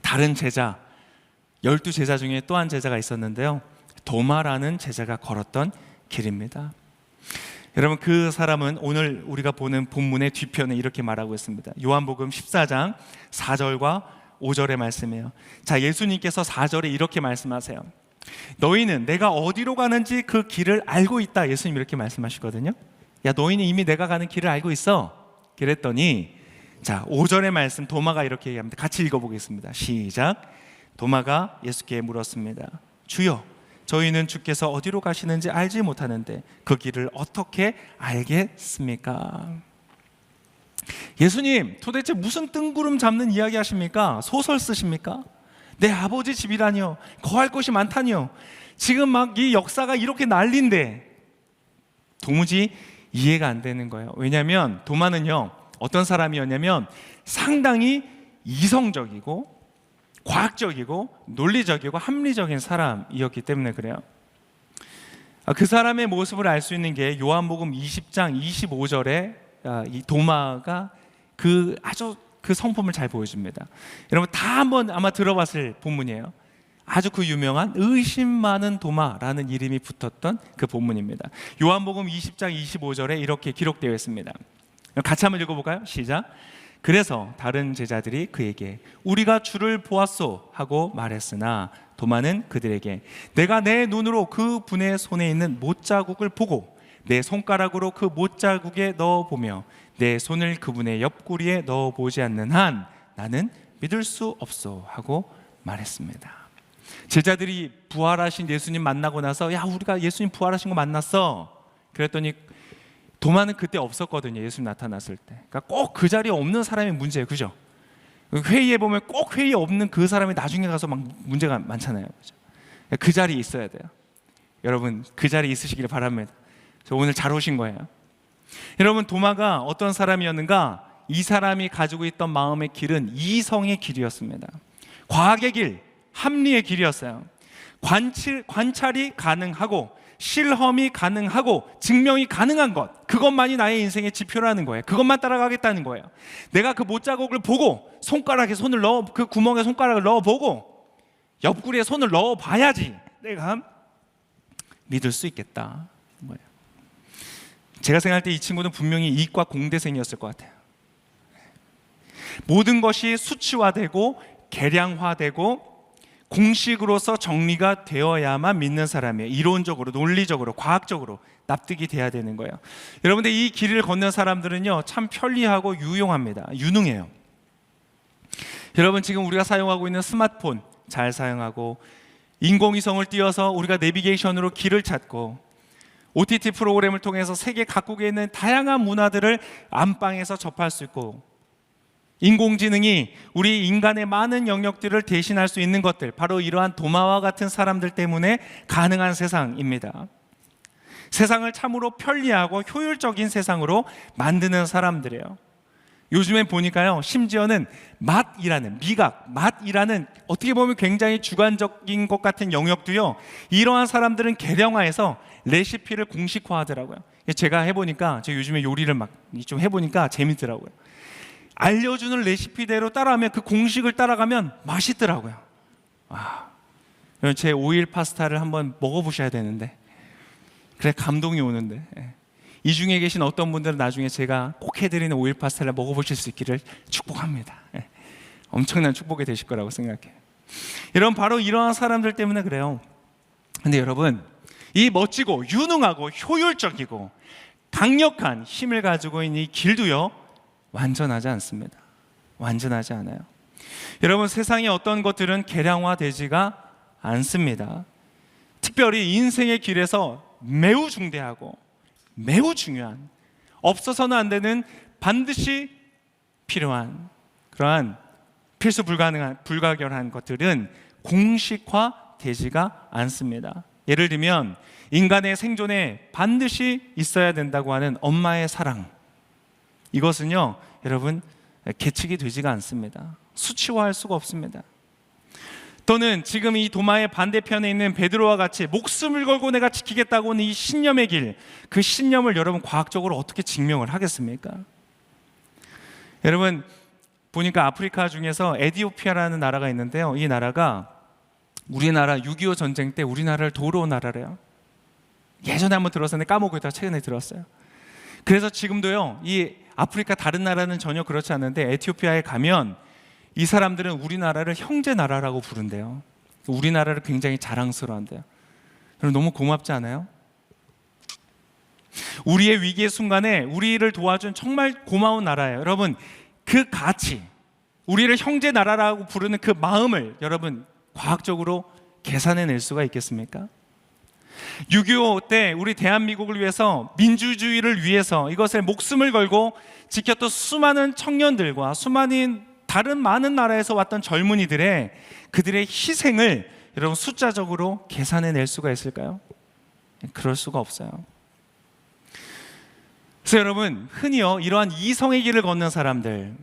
B: 다른 제자, 12제자 중에 또 한 제자가 있었는데요, 도마라는 제자가 걸었던 길입니다. 여러분, 그 사람은 오늘 우리가 보는 본문의 뒤편에 이렇게 말하고 있습니다. 요한복음 14장 4절과 5절의 말씀이에요. 자, 예수님께서 4절에 이렇게 말씀하세요. 너희는 내가 어디로 가는지 그 길을 알고 있다. 예수님 이렇게 말씀하시거든요. 야, 너희는 이미 내가 가는 길을 알고 있어. 그랬더니, 자, 5절의 말씀 도마가 이렇게 얘기합니다. 같이 읽어보겠습니다. 시작. 도마가 예수께 물었습니다. 주여, 저희는 주께서 어디로 가시는지 알지 못하는데 그 길을 어떻게 알겠습니까? 예수님, 도대체 무슨 뜬구름 잡는 이야기 하십니까? 소설 쓰십니까? 내 아버지 집이라니요, 거할 곳이 많다니요, 지금 막 이 역사가 이렇게 난리인데. 도무지 이해가 안 되는 거예요. 왜냐하면 도마는요, 어떤 사람이었냐면 상당히 이성적이고 과학적이고 논리적이고 합리적인 사람이었기 때문에 그래요. 그 사람의 모습을 알 수 있는 게 요한복음 20장 25절에 이 도마가 아주 그 성품을 잘 보여줍니다. 여러분 다 한번 아마 들어봤을 본문이에요. 아주 그 유명한 의심 많은 도마라는 이름이 붙었던 그 본문입니다. 요한복음 20장 25절에 이렇게 기록되어 있습니다. 같이 한번 읽어볼까요? 시작. 그래서 다른 제자들이 그에게 우리가 주를 보았소 하고 말했으나 도마는 그들에게 내가 내 눈으로 그 분의 손에 있는 못자국을 보고 내 손가락으로 그 못자국에 넣어보며 내 손을 그분의 옆구리에 넣어보지 않는 한 나는 믿을 수 없소 하고 말했습니다. 제자들이 부활하신 예수님 만나고 나서 야, 우리가 예수님 부활하신 거 만났어. 그랬더니 도마는 그때 없었거든요. 예수님 나타났을 때. 그러니까 꼭 그 자리에 없는 사람이 문제예요. 그죠? 회의에 보면 꼭 회의에 없는 그 사람이 나중에 가서 막 문제가 많잖아요. 그죠? 그 자리에 있어야 돼요. 여러분 그 자리에 있으시기를 바랍니다. 저 오늘 잘 오신 거예요. 여러분 도마가 어떤 사람이었는가? 이 사람이 가지고 있던 마음의 길은 이성의 길이었습니다. 과학의 길, 합리의 길이었어요. 관찰이 가능하고 실험이 가능하고 증명이 가능한 것, 그것만이 나의 인생의 지표라는 거예요. 그것만 따라가겠다는 거예요. 내가 그 못자국을 보고 손가락에 손을 넣어, 그 구멍에 손가락을 넣어보고 옆구리에 손을 넣어봐야지 내가 믿을 수 있겠다. 제가 생각할 때 이 친구는 분명히 이과 공대생이었을 것 같아요. 모든 것이 수치화되고 계량화되고 공식으로서 정리가 되어야만 믿는 사람이에요. 이론적으로, 논리적으로, 과학적으로 납득이 돼야 되는 거예요. 여러분들 이 길을 걷는 사람들은요 참 편리하고 유용합니다. 유능해요. 여러분 지금 우리가 사용하고 있는 스마트폰 잘 사용하고 인공위성을 띄워서 우리가 내비게이션으로 길을 찾고 OTT 프로그램을 통해서 세계 각국에 있는 다양한 문화들을 안방에서 접할 수 있고 인공지능이 우리 인간의 많은 영역들을 대신할 수 있는 것들, 바로 이러한 도마와 같은 사람들 때문에 가능한 세상입니다. 세상을 참으로 편리하고 효율적인 세상으로 만드는 사람들이에요. 요즘에 보니까요 심지어는 맛이라는, 미각, 맛이라는 어떻게 보면 굉장히 주관적인 것 같은 영역도요 이러한 사람들은 계량화해서 레시피를 공식화하더라고요. 제가 해보니까, 제가 요즘에 요리를 막 좀 해보니까 재밌더라고요. 알려주는 레시피대로 따라하면, 그 공식을 따라가면 맛있더라고요. 제 오일 파스타를 한번 먹어보셔야 되는데, 그래 감동이 오는데, 이 중에 계신 어떤 분들은 나중에 제가 꼭 해드리는 오일 파스타를 먹어보실 수 있기를 축복합니다. 엄청난 축복이 되실 거라고 생각해요. 여러분 바로 이러한 사람들 때문에 그래요. 근데 여러분 이 멋지고 유능하고 효율적이고 강력한 힘을 가지고 있는 이 길도요 완전하지 않습니다. 완전하지 않아요. 여러분 세상의 어떤 것들은 계량화되지가 않습니다. 특별히 인생의 길에서 매우 중대하고 매우 중요한, 없어서는 안 되는, 반드시 필요한 그러한 필수 불가결한 것들은 공식화되지가 않습니다. 예를 들면 인간의 생존에 반드시 있어야 된다고 하는 엄마의 사랑, 이것은요 여러분 계측이 되지가 않습니다. 수치화할 수가 없습니다. 또는 지금 이 도마의 반대편에 있는 베드로와 같이 목숨을 걸고 내가 지키겠다고 하는 이 신념의 길, 그 신념을 여러분 과학적으로 어떻게 증명을 하겠습니까? 여러분 보니까 아프리카 중에서 에티오피아라는 나라가 있는데요. 이 나라가 우리나라 6.25 전쟁 때 우리나라를 도우러 온 나라래요. 예전에 한번 들었었는데 까먹고 있다가 최근에 들었어요. 그래서 지금도요, 이 아프리카 다른 나라는 전혀 그렇지 않은데 에티오피아에 가면 이 사람들은 우리나라를 형제 나라라고 부른대요. 우리나라를 굉장히 자랑스러워한대요. 여러분 너무 고맙지 않아요? 우리의 위기의 순간에 우리를 도와준 정말 고마운 나라예요. 여러분 그 가치, 우리를 형제 나라라고 부르는 그 마음을 여러분 과학적으로 계산해낼 수가 있겠습니까? 6.25 때 우리 대한민국을 위해서, 민주주의를 위해서 이것을 목숨을 걸고 지켰던 수많은 청년들과 수많은 다른 많은 나라에서 왔던 젊은이들의 그들의 희생을 여러분 숫자적으로 계산해낼 수가 있을까요? 그럴 수가 없어요. 그래서 여러분 흔히요 이러한 이성의 길을 걷는 사람들,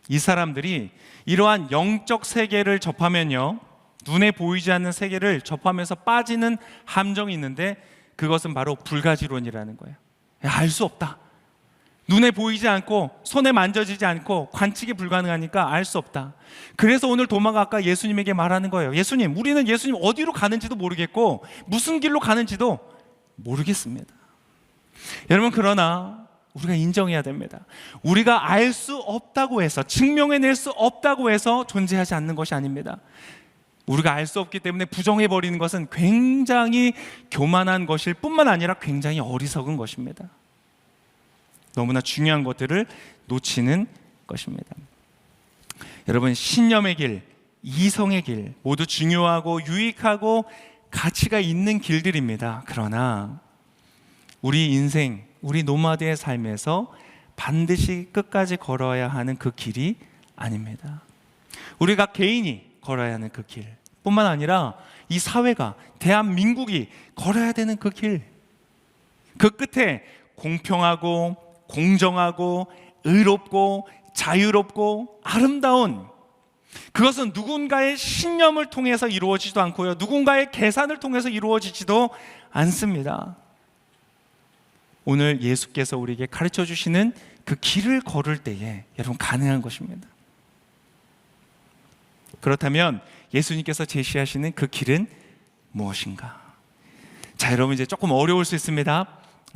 B: 이 사람들이 이러한 영적 세계를 접하면요, 눈에 보이지 않는 세계를 접하면서 빠지는 함정이 있는데 그것은 바로 불가지론이라는 거예요. 알 수 없다. 눈에 보이지 않고 손에 만져지지 않고 관측이 불가능하니까 알 수 없다. 그래서 오늘 도마가 아까 예수님에게 말하는 거예요. 예수님, 우리는 예수님 어디로 가는지도 모르겠고 무슨 길로 가는지도 모르겠습니다. 여러분 그러나 우리가 인정해야 됩니다. 우리가 알 수 없다고 해서, 증명해낼 수 없다고 해서 존재하지 않는 것이 아닙니다. 우리가 알 수 없기 때문에 부정해버리는 것은 굉장히 교만한 것일 뿐만 아니라 굉장히 어리석은 것입니다. 너무나 중요한 것들을 놓치는 것입니다. 여러분 신념의 길, 이성의 길 모두 중요하고 유익하고 가치가 있는 길들입니다. 그러나 우리 인생, 우리 노마드의 삶에서 반드시 끝까지 걸어야 하는 그 길이 아닙니다. 우리가 개인이 걸어야 하는 그 길 뿐만 아니라 이 사회가, 대한민국이 걸어야 되는 그 길, 그 끝에 공평하고 공정하고 의롭고 자유롭고 아름다운, 그것은 누군가의 신념을 통해서 이루어지지도 않고요, 누군가의 계산을 통해서 이루어지지도 않습니다. 오늘 예수께서 우리에게 가르쳐 주시는 그 길을 걸을 때에 여러분 가능한 것입니다. 그렇다면 예수님께서 제시하시는 그 길은 무엇인가? 자, 여러분 이제 조금 어려울 수 있습니다.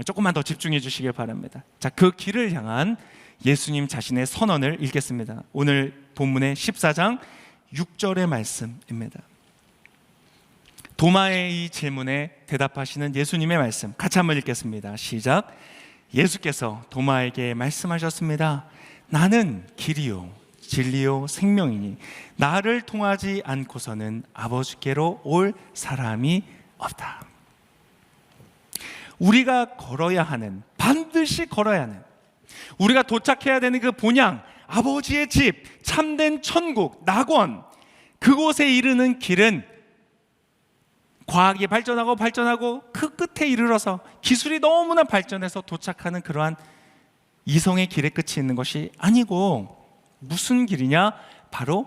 B: 조금만 더 집중해 주시길 바랍니다. 자, 그 길을 향한 예수님 자신의 선언을 읽겠습니다. 오늘 본문의 14장 6절의 말씀입니다. 도마의 이 질문에 대답하시는 예수님의 말씀 같이 한번 읽겠습니다. 시작. 예수께서 도마에게 말씀하셨습니다. 나는 길이요 진리요 생명이니 나를 통하지 않고서는 아버지께로 올 사람이 없다. 우리가 걸어야 하는, 반드시 걸어야 하는, 우리가 도착해야 되는 그 본향, 아버지의 집, 참된 천국, 낙원, 그곳에 이르는 길은 과학이 발전하고 그 끝에 이르러서 기술이 너무나 발전해서 도착하는 그러한 이성의 길의 끝이 있는 것이 아니고 무슨 길이냐? 바로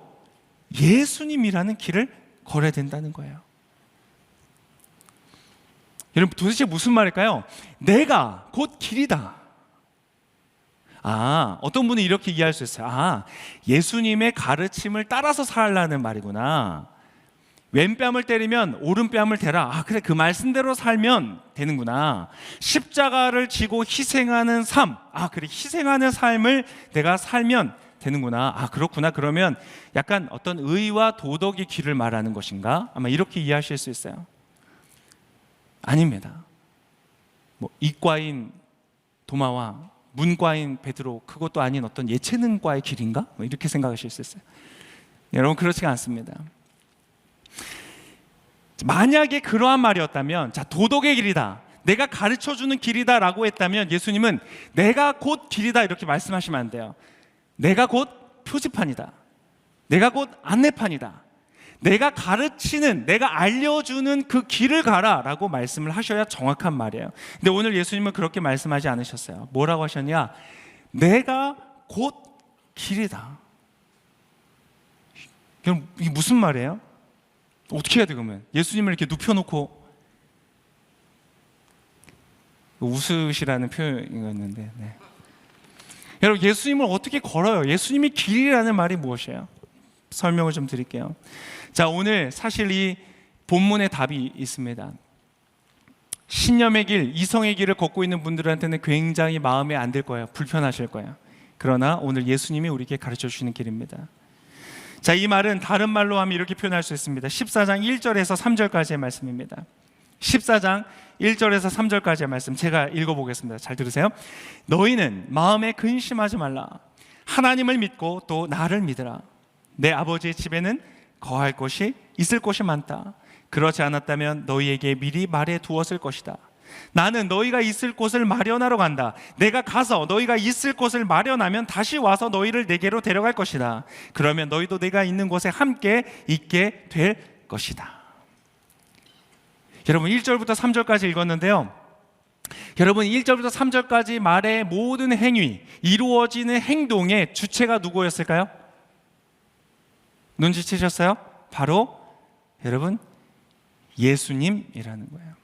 B: 예수님이라는 길을 걸어야 된다는 거예요. 여러분 도대체 무슨 말일까요? 내가 곧 길이다. 어떤 분은 이렇게 이해할 수 있어요. 예수님의 가르침을 따라서 살라는 말이구나. 왼뺨을 때리면 오른뺨을 대라. 그래, 그 말씀대로 살면 되는구나. 십자가를 지고 희생하는 삶. 그래, 희생하는 삶을 내가 살면 되는구나. 그렇구나. 그러면 약간 어떤 의와 도덕의 길을 말하는 것인가? 아마 이렇게 이해하실 수 있어요. 아닙니다. 이과인 도마와 문과인 베드로, 그것도 아닌 어떤 예체능과의 길인가? 이렇게 생각하실 수 있어요. 여러분 그렇지가 않습니다. 만약에 그러한 말이었다면, 자, 도덕의 길이다, 내가 가르쳐주는 길이다 라고 했다면 예수님은 내가 곧 길이다 이렇게 말씀하시면 안 돼요. 내가 곧 표지판이다, 내가 곧 안내판이다, 내가 가르치는, 내가 알려주는 그 길을 가라 라고 말씀을 하셔야 정확한 말이에요. 근데 오늘 예수님은 그렇게 말씀하지 않으셨어요. 뭐라고 하셨냐? 내가 곧 길이다. 그럼 이게 무슨 말이에요? 어떻게 해야 돼 그러면? 예수님을 이렇게 눕혀놓고, 웃으시라는 표현이었는데, 여러분, 예수님을 어떻게 걸어요? 예수님이 길이라는 말이 무엇이에요? 설명을 좀 드릴게요. 자, 오늘 사실 이 본문의 답이 있습니다. 신념의 길, 이성의 길을 걷고 있는 분들한테는 굉장히 마음에 안 들 거예요. 불편하실 거예요. 그러나 오늘 예수님이 우리에게 가르쳐 주시는 길입니다. 자, 이 말은 다른 말로 하면 이렇게 표현할 수 있습니다. 14장 1절에서 3절까지의 말씀입니다. 14장 1절에서 3절까지의 말씀 제가 읽어보겠습니다. 잘 들으세요. 너희는 마음에 근심하지 말라. 하나님을 믿고 또 나를 믿으라. 내 아버지의 집에는 거할 곳이 있을 곳이 많다. 그렇지 않았다면 너희에게 미리 말해 두었을 것이다. 나는 너희가 있을 곳을 마련하러 간다. 내가 가서 너희가 있을 곳을 마련하면 다시 와서 너희를 내게로 데려갈 것이다. 그러면 너희도 내가 있는 곳에 함께 있게 될 것이다. 여러분, 1절부터 3절까지 읽었는데요, 여러분 1절부터 3절까지 말의 모든 행위, 이루어지는 행동의 주체가 누구였을까요? 눈치채셨어요? 바로 여러분 예수님이라는 거예요.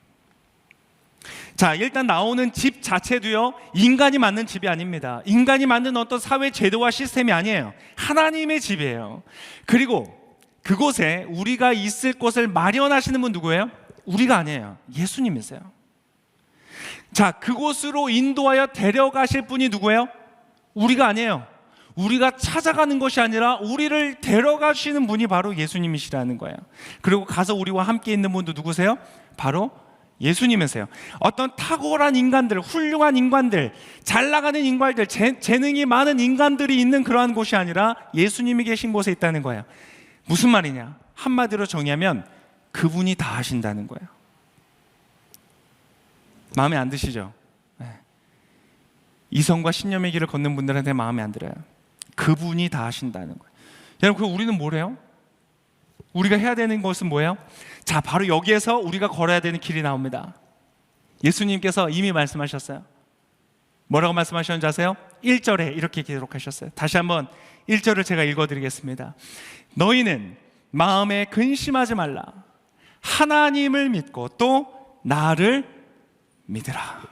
B: 자, 일단 나오는 집 자체도요, 인간이 만든 집이 아닙니다. 인간이 만든 어떤 사회 제도와 시스템이 아니에요. 하나님의 집이에요. 그리고 그곳에 우리가 있을 곳을 마련하시는 분 누구예요? 우리가 아니에요. 예수님이세요. 자, 그곳으로 인도하여 데려가실 분이 누구예요? 우리가 아니에요. 우리가 찾아가는 것이 아니라 우리를 데려가시는 분이 바로 예수님이시라는 거예요. 그리고 가서 우리와 함께 있는 분도 누구세요? 바로 예수님이세요. 어떤 탁월한 인간들, 훌륭한 인간들, 잘 나가는 인간들, 재능이 많은 인간들이 있는 그러한 곳이 아니라 예수님이 계신 곳에 있다는 거예요. 무슨 말이냐? 한마디로 정의하면 그분이 다 하신다는 거예요. 마음에 안 드시죠? 네. 이성과 신념의 길을 걷는 분들한테 마음에 안 들어요. 그분이 다 하신다는 거예요. 여러분, 그럼 우리는 뭐래요? 우리가 해야 되는 것은 뭐예요? 자, 바로 여기에서 우리가 걸어야 되는 길이 나옵니다. 예수님께서 이미 말씀하셨어요. 뭐라고 말씀하셨는지 아세요? 1절에 이렇게 기록하셨어요. 다시 한번 1절을 제가 읽어드리겠습니다. 너희는 마음에 근심하지 말라. 하나님을 믿고 또 나를 믿으라.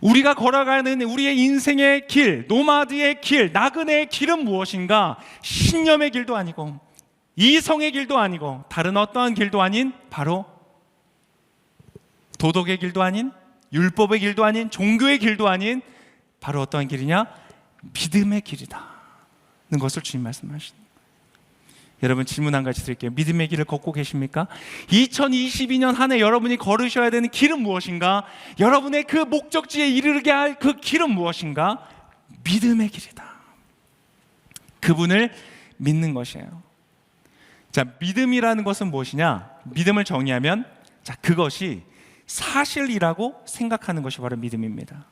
B: 우리가 걸어가는 우리의 인생의 길, 노마드의 길, 나그네의 길은 무엇인가? 신념의 길도 아니고 이성의 길도 아니고 다른 어떠한 길도 아닌 바로 도덕의 길도 아닌 율법의 길도 아닌 종교의 길도 아닌 바로 어떠한 길이냐? 믿음의 길이다 는 것을 주님 말씀하십니다. 여러분, 질문 한 가지 드릴게요. 믿음의 길을 걷고 계십니까? 2022년 한 해 여러분이 걸으셔야 되는 길은 무엇인가? 여러분의 그 목적지에 이르게 할 그 길은 무엇인가? 믿음의 길이다. 그분을 믿는 것이에요. 자, 믿음이라는 것은 무엇이냐? 믿음을 정의하면, 자, 그것이 사실이라고 생각하는 것이 바로 믿음입니다.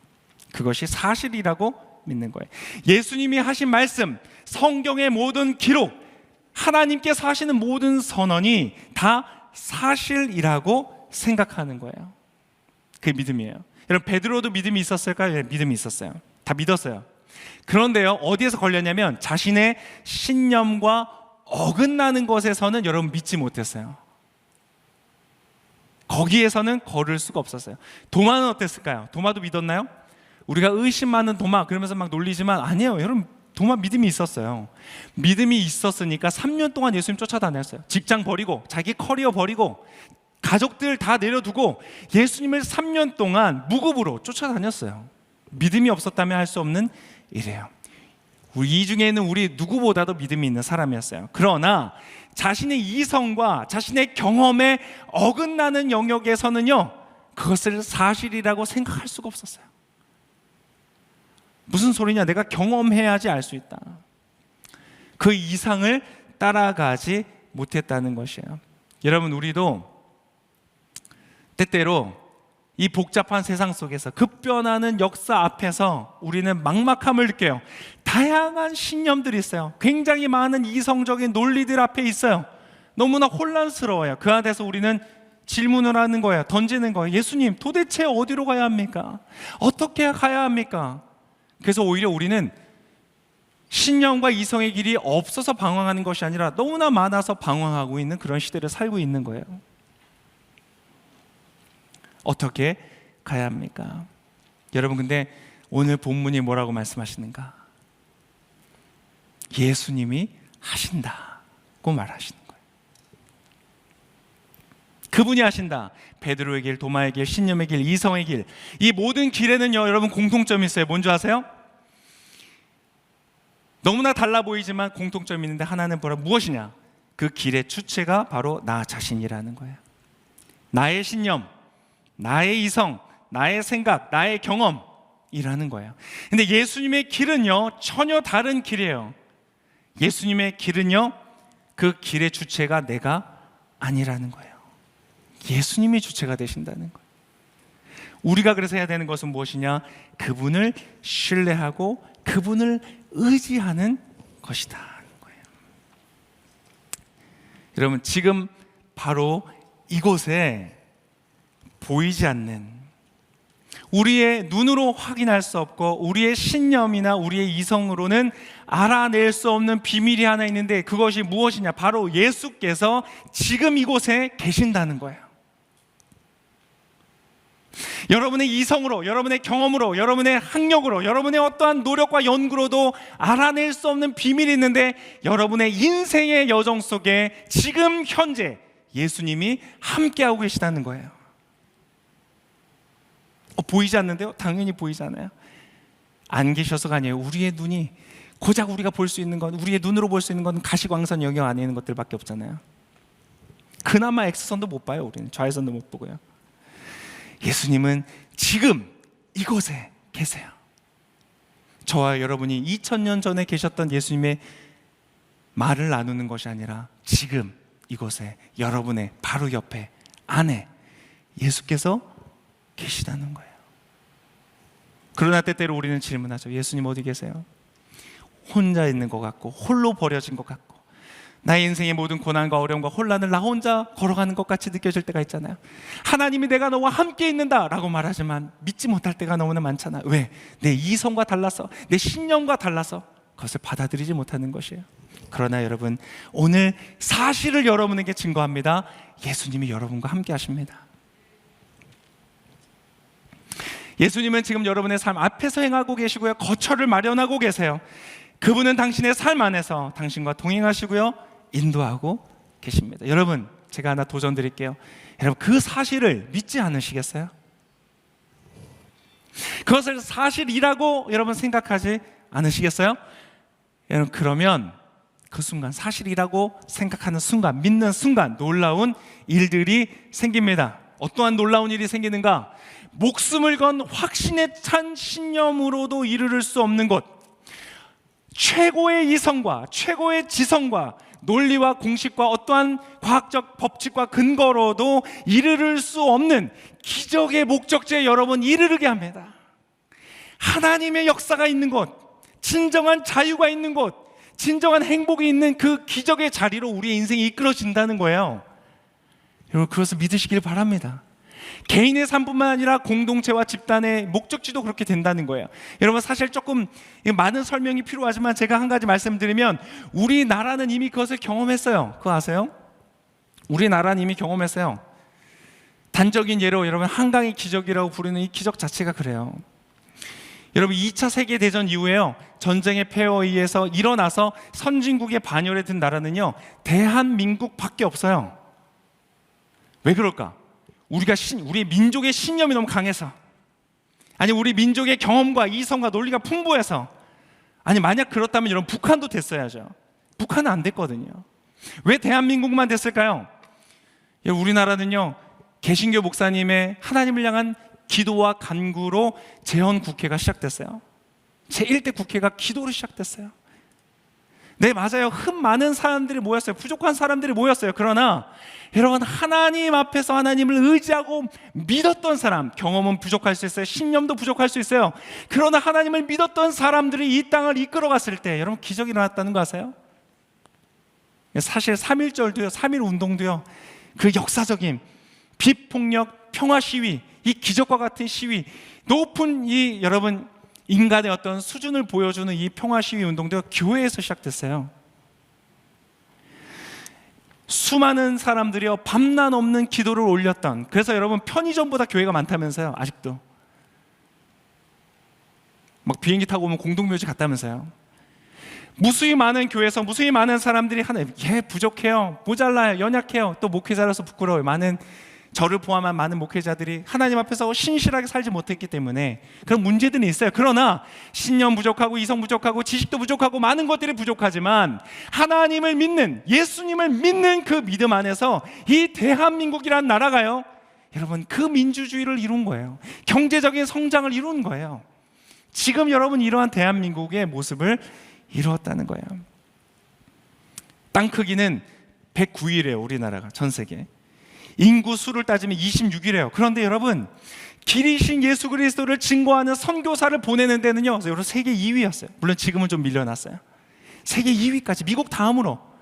B: 그것이 사실이라고 믿는 거예요. 예수님이 하신 말씀, 성경의 모든 기록, 하나님께서 하시는 모든 선언이 다 사실이라고 생각하는 거예요. 그게 믿음이에요. 여러분, 베드로도 믿음이 있었을까요? 네, 믿음이 있었어요. 다 믿었어요. 그런데요, 어디에서 걸렸냐면 자신의 신념과 어긋나는 것에서는 여러분 믿지 못했어요. 거기에서는 걸을 수가 없었어요. 도마는 어땠을까요? 도마도 믿었나요? 우리가 의심 많은 도마 그러면서 막 놀리지만 아니에요. 여러분, 도마 믿음이 있었어요. 믿음이 있었으니까 3년 동안 예수님 쫓아다녔어요. 직장 버리고 자기 커리어 버리고 가족들 다 내려두고 예수님을 3년 동안 무급으로 쫓아다녔어요. 믿음이 없었다면 할 수 없는 일이에요. 이 중에 있는 우리 누구보다도 믿음이 있는 사람이었어요. 그러나 자신의 이성과 자신의 경험에 어긋나는 영역에서는요, 그것을 사실이라고 생각할 수가 없었어요. 무슨 소리냐? 내가 경험해야지 알 수 있다. 그 이상을 따라가지 못했다는 것이에요. 여러분, 우리도 때때로 이 복잡한 세상 속에서 급변하는 역사 앞에서 우리는 막막함을 느껴요. 다양한 신념들이 있어요. 굉장히 많은 이성적인 논리들 앞에 있어요. 너무나 혼란스러워요. 그 안에서 우리는 질문을 하는 거예요. 던지는 거예요. 예수님, 도대체 어디로 가야 합니까? 어떻게 가야 합니까? 그래서 오히려 우리는 신념과 이성의 길이 없어서 방황하는 것이 아니라 너무나 많아서 방황하고 있는 그런 시대를 살고 있는 거예요. 어떻게 가야 합니까? 여러분, 근데 오늘 본문이 뭐라고 말씀하시는가? 예수님이 하신다고 말하시는 거예요. 그분이 하신다. 베드로의 길, 도마의 길, 신념의 길, 이성의 길, 이 모든 길에는요 여러분 공통점이 있어요. 뭔지 아세요? 너무나 달라 보이지만 공통점이 있는데 하나는 무엇이냐? 그 길의 주체가 바로 나 자신이라는 거예요. 나의 신념, 나의 이성, 나의 생각, 나의 경험이라는 거예요. 근데 예수님의 길은요 전혀 다른 길이에요. 예수님의 길은요 그 길의 주체가 내가 아니라는 거예요. 예수님이 주체가 되신다는 거예요. 우리가 그래서 해야 되는 것은 무엇이냐? 그분을 신뢰하고 그분을 의지하는 것이다 하는 거예요. 여러분, 지금 바로 이곳에 보이지 않는, 우리의 눈으로 확인할 수 없고 우리의 신념이나 우리의 이성으로는 알아낼 수 없는 비밀이 하나 있는데, 그것이 무엇이냐? 바로 예수께서 지금 이곳에 계신다는 거예요. 여러분의 이성으로, 여러분의 경험으로, 여러분의 학력으로, 여러분의 어떠한 노력과 연구로도 알아낼 수 없는 비밀이 있는데, 여러분의 인생의 여정 속에 지금 현재 예수님이 함께하고 계시다는 거예요. 보이지 않는데요? 당연히 보이지 않아요. 안 계셔서가 아니에요. 우리의 눈이, 고작 우리가 볼 수 있는 건, 우리의 눈으로 볼 수 있는 건 가시광선 영역 안에 있는 것들밖에 없잖아요. 그나마 X선도 못 봐요. 우리는 좌회선도 못 보고요. 예수님은 지금 이곳에 계세요. 저와 여러분이 2000년 전에 계셨던 예수님의 말을 나누는 것이 아니라 지금 이곳에, 여러분의 바로 옆에, 안에 예수께서 계시다는 거예요. 그러나 때때로 우리는 질문하죠. 예수님 어디 계세요? 혼자 있는 것 같고, 홀로 버려진 것 같고, 나의 인생의 모든 고난과 어려움과 혼란을 나 혼자 걸어가는 것 같이 느껴질 때가 있잖아요. 하나님이 내가 너와 함께 있는다 라고 말하지만 믿지 못할 때가 너무나 많잖아. 왜? 내 이성과 달라서, 내 신념과 달라서 그것을 받아들이지 못하는 것이에요. 그러나 여러분, 오늘 사실을 여러분에게 증거합니다. 예수님이 여러분과 함께 하십니다. 예수님은 지금 여러분의 삶 앞에서 행하고 계시고요, 거처를 마련하고 계세요. 그분은 당신의 삶 안에서 당신과 동행하시고요, 인도하고 계십니다. 여러분, 제가 하나 도전 드릴게요. 여러분, 그 사실을 믿지 않으시겠어요? 그것을 사실이라고 여러분 생각하지 않으시겠어요? 여러분, 그러면 그 순간, 사실이라고 생각하는 순간, 믿는 순간 놀라운 일들이 생깁니다. 어떠한 놀라운 일이 생기는가? 목숨을 건 확신에 찬 신념으로도 이르를 수 없는 곳, 최고의 이성과 최고의 지성과 논리와 공식과 어떠한 과학적 법칙과 근거로도 이르를 수 없는 기적의 목적지에 여러분 이르게 합니다. 하나님의 역사가 있는 곳, 진정한 자유가 있는 곳, 진정한 행복이 있는 그 기적의 자리로 우리의 인생이 이끌어진다는 거예요. 여러분, 그것을 믿으시길 바랍니다. 개인의 삶뿐만 아니라 공동체와 집단의 목적지도 그렇게 된다는 거예요. 여러분, 사실 조금 많은 설명이 필요하지만 제가 한 가지 말씀드리면, 우리나라는 이미 그것을 경험했어요. 그거 아세요? 우리나라는 이미 경험했어요. 단적인 예로 여러분, 한강의 기적이라고 부르는 이 기적 자체가 그래요. 여러분, 2차 세계대전 이후에요, 전쟁의 폐허에 의해서 일어나서 선진국의 반열에 든 나라는요, 대한민국밖에 없어요. 왜 그럴까? 우리 민족의 신념이 너무 강해서, 아니 우리 민족의 경험과 이성과 논리가 풍부해서, 아니 만약 그렇다면 여러분, 북한도 됐어야죠. 북한은 안 됐거든요. 왜 대한민국만 됐을까요? 우리나라는요, 개신교 목사님의 하나님을 향한 기도와 간구로 재헌국회가 시작됐어요. 제1대 국회가 기도로 시작됐어요. 네, 맞아요. 흠 많은 사람들이 모였어요. 부족한 사람들이 모였어요. 그러나 여러분, 하나님 앞에서 하나님을 의지하고 믿었던 사람, 경험은 부족할 수 있어요. 신념도 부족할 수 있어요. 그러나 하나님을 믿었던 사람들이 이 땅을 이끌어갔을 때 여러분, 기적이 일어났다는 거 아세요? 사실 3.1절도요, 3.1 운동도요, 그 역사적인 비폭력 평화 시위, 이 기적과 같은 시위, 높은 이 여러분 인간의 어떤 수준을 보여주는 이 평화 시위 운동도 교회에서 시작됐어요. 수많은 사람들이요, 밤낮 없는 기도를 올렸던, 그래서 여러분 편의점보다 교회가 많다면서요. 아직도 막 비행기 타고 오면 공동묘지 갔다면서요. 무수히 많은 교회에서 무수히 많은 사람들이 하나님, 부족해요, 모자라요, 연약해요, 또 목회자라서 부끄러워요. 많은 저를 포함한 많은 목회자들이 하나님 앞에서 신실하게 살지 못했기 때문에 그런 문제들이 있어요. 그러나 신념 부족하고 이성 부족하고 지식도 부족하고 많은 것들이 부족하지만 하나님을 믿는, 예수님을 믿는 그 믿음 안에서 이 대한민국이라는 나라가요, 여러분, 그 민주주의를 이룬 거예요. 경제적인 성장을 이룬 거예요. 지금 여러분 이러한 대한민국의 모습을 이루었다는 거예요. 땅 크기는 109위래요. 우리나라가 전 세계. 인구 수를 따지면 26위래요. 그런데 여러분, 길이신 예수 그리스도를 증거하는 선교사를 보내는 데는요, 여러분 세계 2위였어요. 물론 지금은 좀 밀려났어요. 세계 2위까지, 미국 다음으로.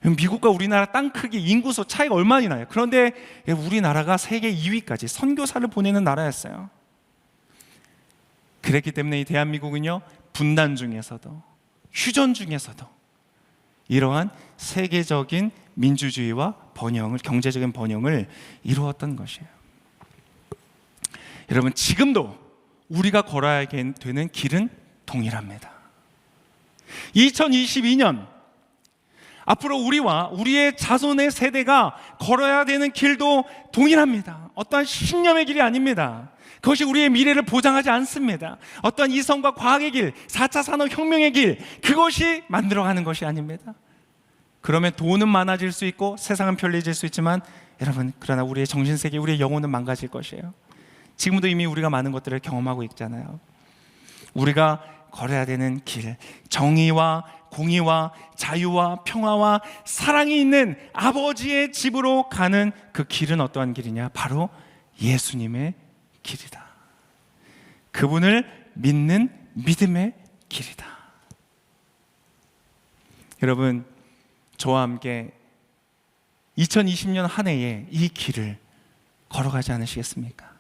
B: 미국과 우리나라 땅 크기, 인구수 차이가 얼마나 나요? 그런데 우리나라가 세계 2위까지 선교사를 보내는 나라였어요. 그랬기 때문에 이 대한민국은요, 분단 중에서도 휴전 중에서도 이러한 세계적인 민주주의와 번영을, 경제적인 번영을 이루었던 것이에요. 여러분, 지금도 우리가 걸어야 되는 길은 동일합니다. 2022년 앞으로 우리와 우리의 자손의 세대가 걸어야 되는 길도 동일합니다. 어떠한 신념의 길이 아닙니다. 그것이 우리의 미래를 보장하지 않습니다. 어떠한 이성과 과학의 길, 4차 산업혁명의 길, 그것이 만들어가는 것이 아닙니다. 그러면 돈은 많아질 수 있고 세상은 편리해질 수 있지만 여러분, 그러나 우리의 정신세계, 우리의 영혼은 망가질 것이에요. 지금도 이미 우리가 많은 것들을 경험하고 있잖아요. 우리가 걸어야 되는 길, 정의와 공의와 자유와 평화와 사랑이 있는 아버지의 집으로 가는 그 길은 어떠한 길이냐? 바로 예수님의 길이다. 그분을 믿는 믿음의 길이다. 여러분, 저와 함께 2020년 한 해에 이 길을 걸어가지 않으시겠습니까?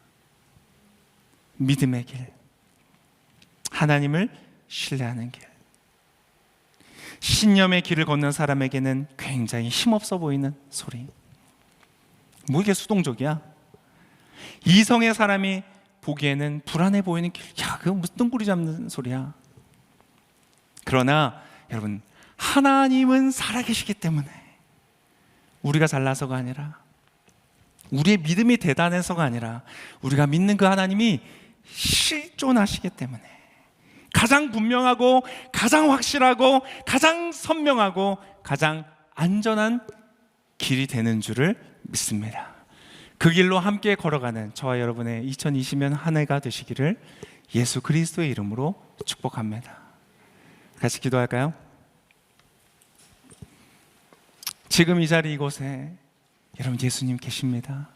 B: 믿음의 길, 하나님을 신뢰하는 길. 신념의 길을 걷는 사람에게는 굉장히 힘없어 보이는 소리. 뭐 이게 수동적이야? 이성의 사람이 보기에는 불안해 보이는 길. 야, 그거 무슨 뜬구리 잡는 소리야. 그러나 여러분, 하나님은 살아계시기 때문에 우리가 잘나서가 아니라, 우리의 믿음이 대단해서가 아니라, 우리가 믿는 그 하나님이 실존하시기 때문에 가장 분명하고 가장 확실하고 가장 선명하고 가장 안전한 길이 되는 줄을 믿습니다. 그 길로 함께 걸어가는 저와 여러분의 2020년 한 해가 되시기를 예수 그리스도의 이름으로 축복합니다. 같이 기도할까요? 지금 이 자리 이곳에 여러분, 예수님 계십니다.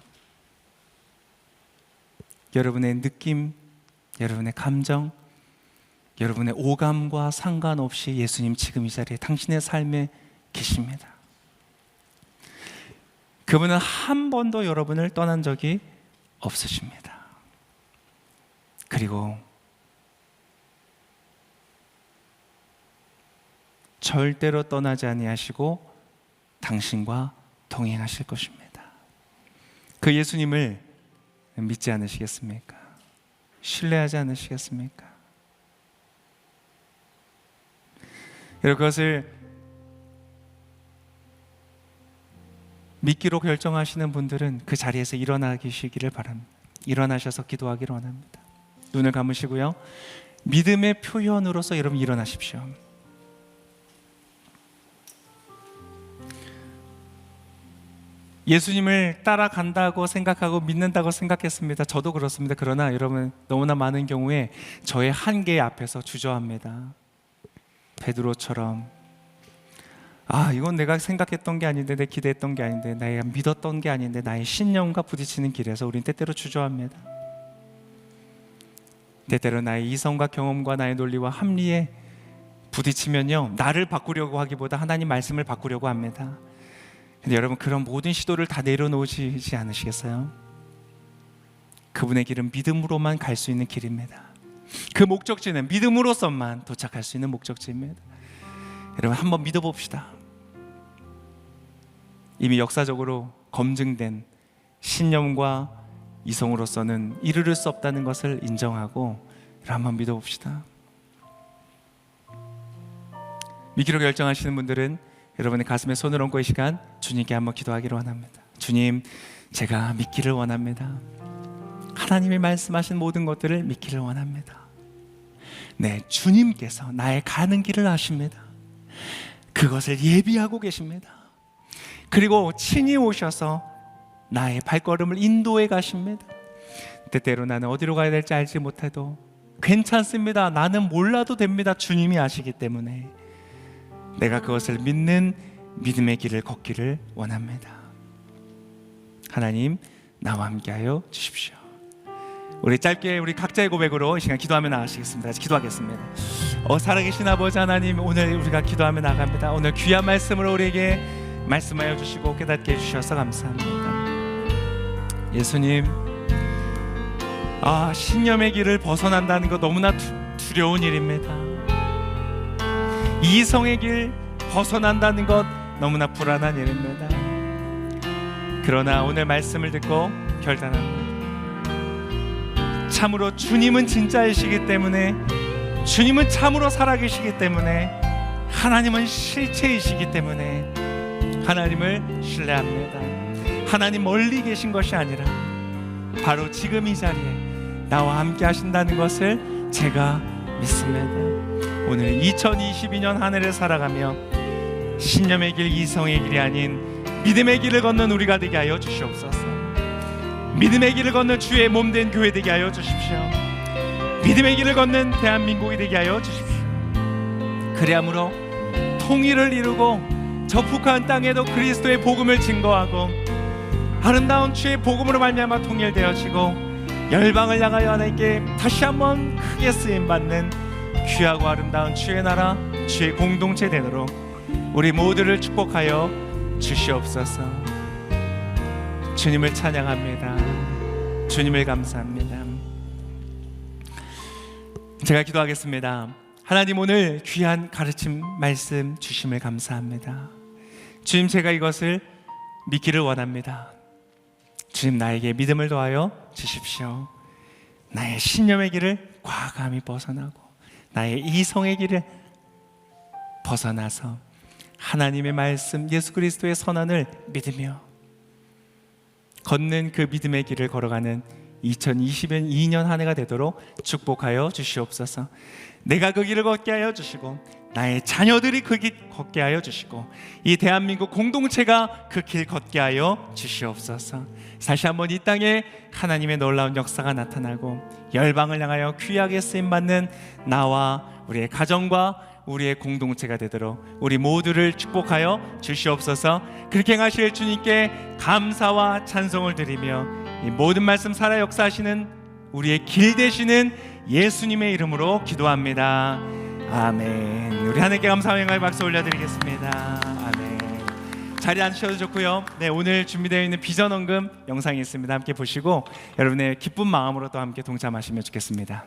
B: 여러분의 느낌, 여러분의 감정, 여러분의 오감과 상관없이 예수님 지금 이 자리에 당신의 삶에 계십니다. 그분은 한 번도 여러분을 떠난 적이 없으십니다. 그리고 절대로 떠나지 아니하시고 당신과 동행하실 것입니다. 그 예수님을 믿지 않으시겠습니까? 신뢰하지 않으시겠습니까? 여러분, 그것을 믿기로 결정하시는 분들은 그 자리에서 일어나 계시기를 바랍니다. 일어나셔서 기도하기를 원합니다. 눈을 감으시고요, 믿음의 표현으로서 여러분 일어나십시오. 예수님을 따라간다고 생각하고 믿는다고 생각했습니다. 저도 그렇습니다. 그러나 여러분, 너무나 많은 경우에 저의 한계 앞에서 주저합니다. 베드로처럼, 이건 내가 생각했던 게 아닌데, 내 기대했던 게 아닌데, 내가 믿었던 게 아닌데, 나의 신념과 부딪히는 길에서 우린 때때로 주저합니다. 때때로 나의 이성과 경험과 나의 논리와 합리에 부딪히면요, 나를 바꾸려고 하기보다 하나님 말씀을 바꾸려고 합니다. 근데 여러분, 그런 모든 시도를 다 내려놓으시지 않으시겠어요? 그분의 길은 믿음으로만 갈 수 있는 길입니다. 그 목적지는 믿음으로서만 도착할 수 있는 목적지입니다. 여러분, 한번 믿어봅시다. 이미 역사적으로 검증된 신념과 이성으로서는 이르를 수 없다는 것을 인정하고 한번 믿어봅시다. 믿기로 결정하시는 분들은 여러분의 가슴에 손을 얹고 이 시간 주님께 한번 기도하기를 원합니다. 주님, 제가 믿기를 원합니다. 하나님이 말씀하신 모든 것들을 믿기를 원합니다. 네, 주님께서 나의 가는 길을 아십니다. 그것을 예비하고 계십니다. 그리고 친히 오셔서 나의 발걸음을 인도해 가십니다. 때때로 나는 어디로 가야 될지 알지 못해도 괜찮습니다. 나는 몰라도 됩니다. 주님이 아시기 때문에 내가 그것을 믿는 믿음의 길을 걷기를 원합니다. 하나님, 나와 함께하여 주십시오. 우리 짧게 우리 각자의 고백으로 이 시간 기도하며 나가시겠습니다. 같이 기도하겠습니다. 살아계신 아버지 하나님, 오늘 우리가 기도하며 나갑니다. 오늘 귀한 말씀으로 우리에게 말씀하여 주시고 깨닫게 해주셔서 감사합니다. 예수님, 신념의 길을 벗어난다는 거 너무나 두려운 일입니다. 이성의 길 벗어난다는 것 너무나 불안한 일입니다. 그러나 오늘 말씀을 듣고 결단합니다. 참으로 주님은 진짜이시기 때문에, 주님은 참으로 살아계시기 때문에, 하나님은 실체이시기 때문에 하나님을 신뢰합니다. 하나님 멀리 계신 것이 아니라 바로 지금 이 자리에 나와 함께 하신다는 것을 제가 믿습니다. 오늘 2022년 한 해를 살아가며 신념의 길, 이성의 길이 아닌 믿음의 길을 걷는 우리가 되게 하여 주시옵소서. 믿음의 길을 걷는 주의 몸된 교회 되게 하여 주십시오. 믿음의 길을 걷는 대한민국이 되게 하여 주십시오. 그리함으로 통일을 이루고 저 북한 땅에도 그리스도의 복음을 증거하고 아름다운 주의 복음으로 말미암아 통일되어지고 열방을 향하여 하나님께 다시 한번 크게 쓰임받는 귀하고 아름다운 주의 나라, 주의 공동체 되도록 우리 모두를 축복하여 주시옵소서. 주님을 찬양합니다. 주님을 감사합니다. 제가 기도하겠습니다. 하나님, 오늘 귀한 가르침 말씀 주심을 감사합니다. 주님, 제가 이것을 믿기를 원합니다. 주님, 나에게 믿음을 더하여 주십시오. 나의 신념의 길을 과감히 벗어나고 나의 이성의 길을 벗어나서 하나님의 말씀, 예수 그리스도의 선언을 믿으며 걷는 그 믿음의 길을 걸어가는 2022년 한 해가 되도록 축복하여 주시옵소서. 내가 그 길을 걷게 하여 주시고 나의 자녀들이 그 길 걷게 하여 주시고 이 대한민국 공동체가 그 길 걷게 하여 주시옵소서. 다시 한번 이 땅에 하나님의 놀라운 역사가 나타나고 열방을 향하여 귀하게 쓰임받는 나와 우리의 가정과 우리의 공동체가 되도록 우리 모두를 축복하여 주시옵소서. 그렇게 행하실 주님께 감사와 찬송을 드리며 이 모든 말씀 살아 역사하시는 우리의 길 되시는 예수님의 이름으로 기도합니다. 아멘. 우리 하나님께 감사와 영광의 박수 올려드리겠습니다. 아멘. 자리에 앉으셔도 좋고요. 네, 오늘 준비되어 있는 비전 헌금 영상이 있습니다. 함께 보시고 여러분의 기쁜 마음으로 또 함께 동참하시면 좋겠습니다.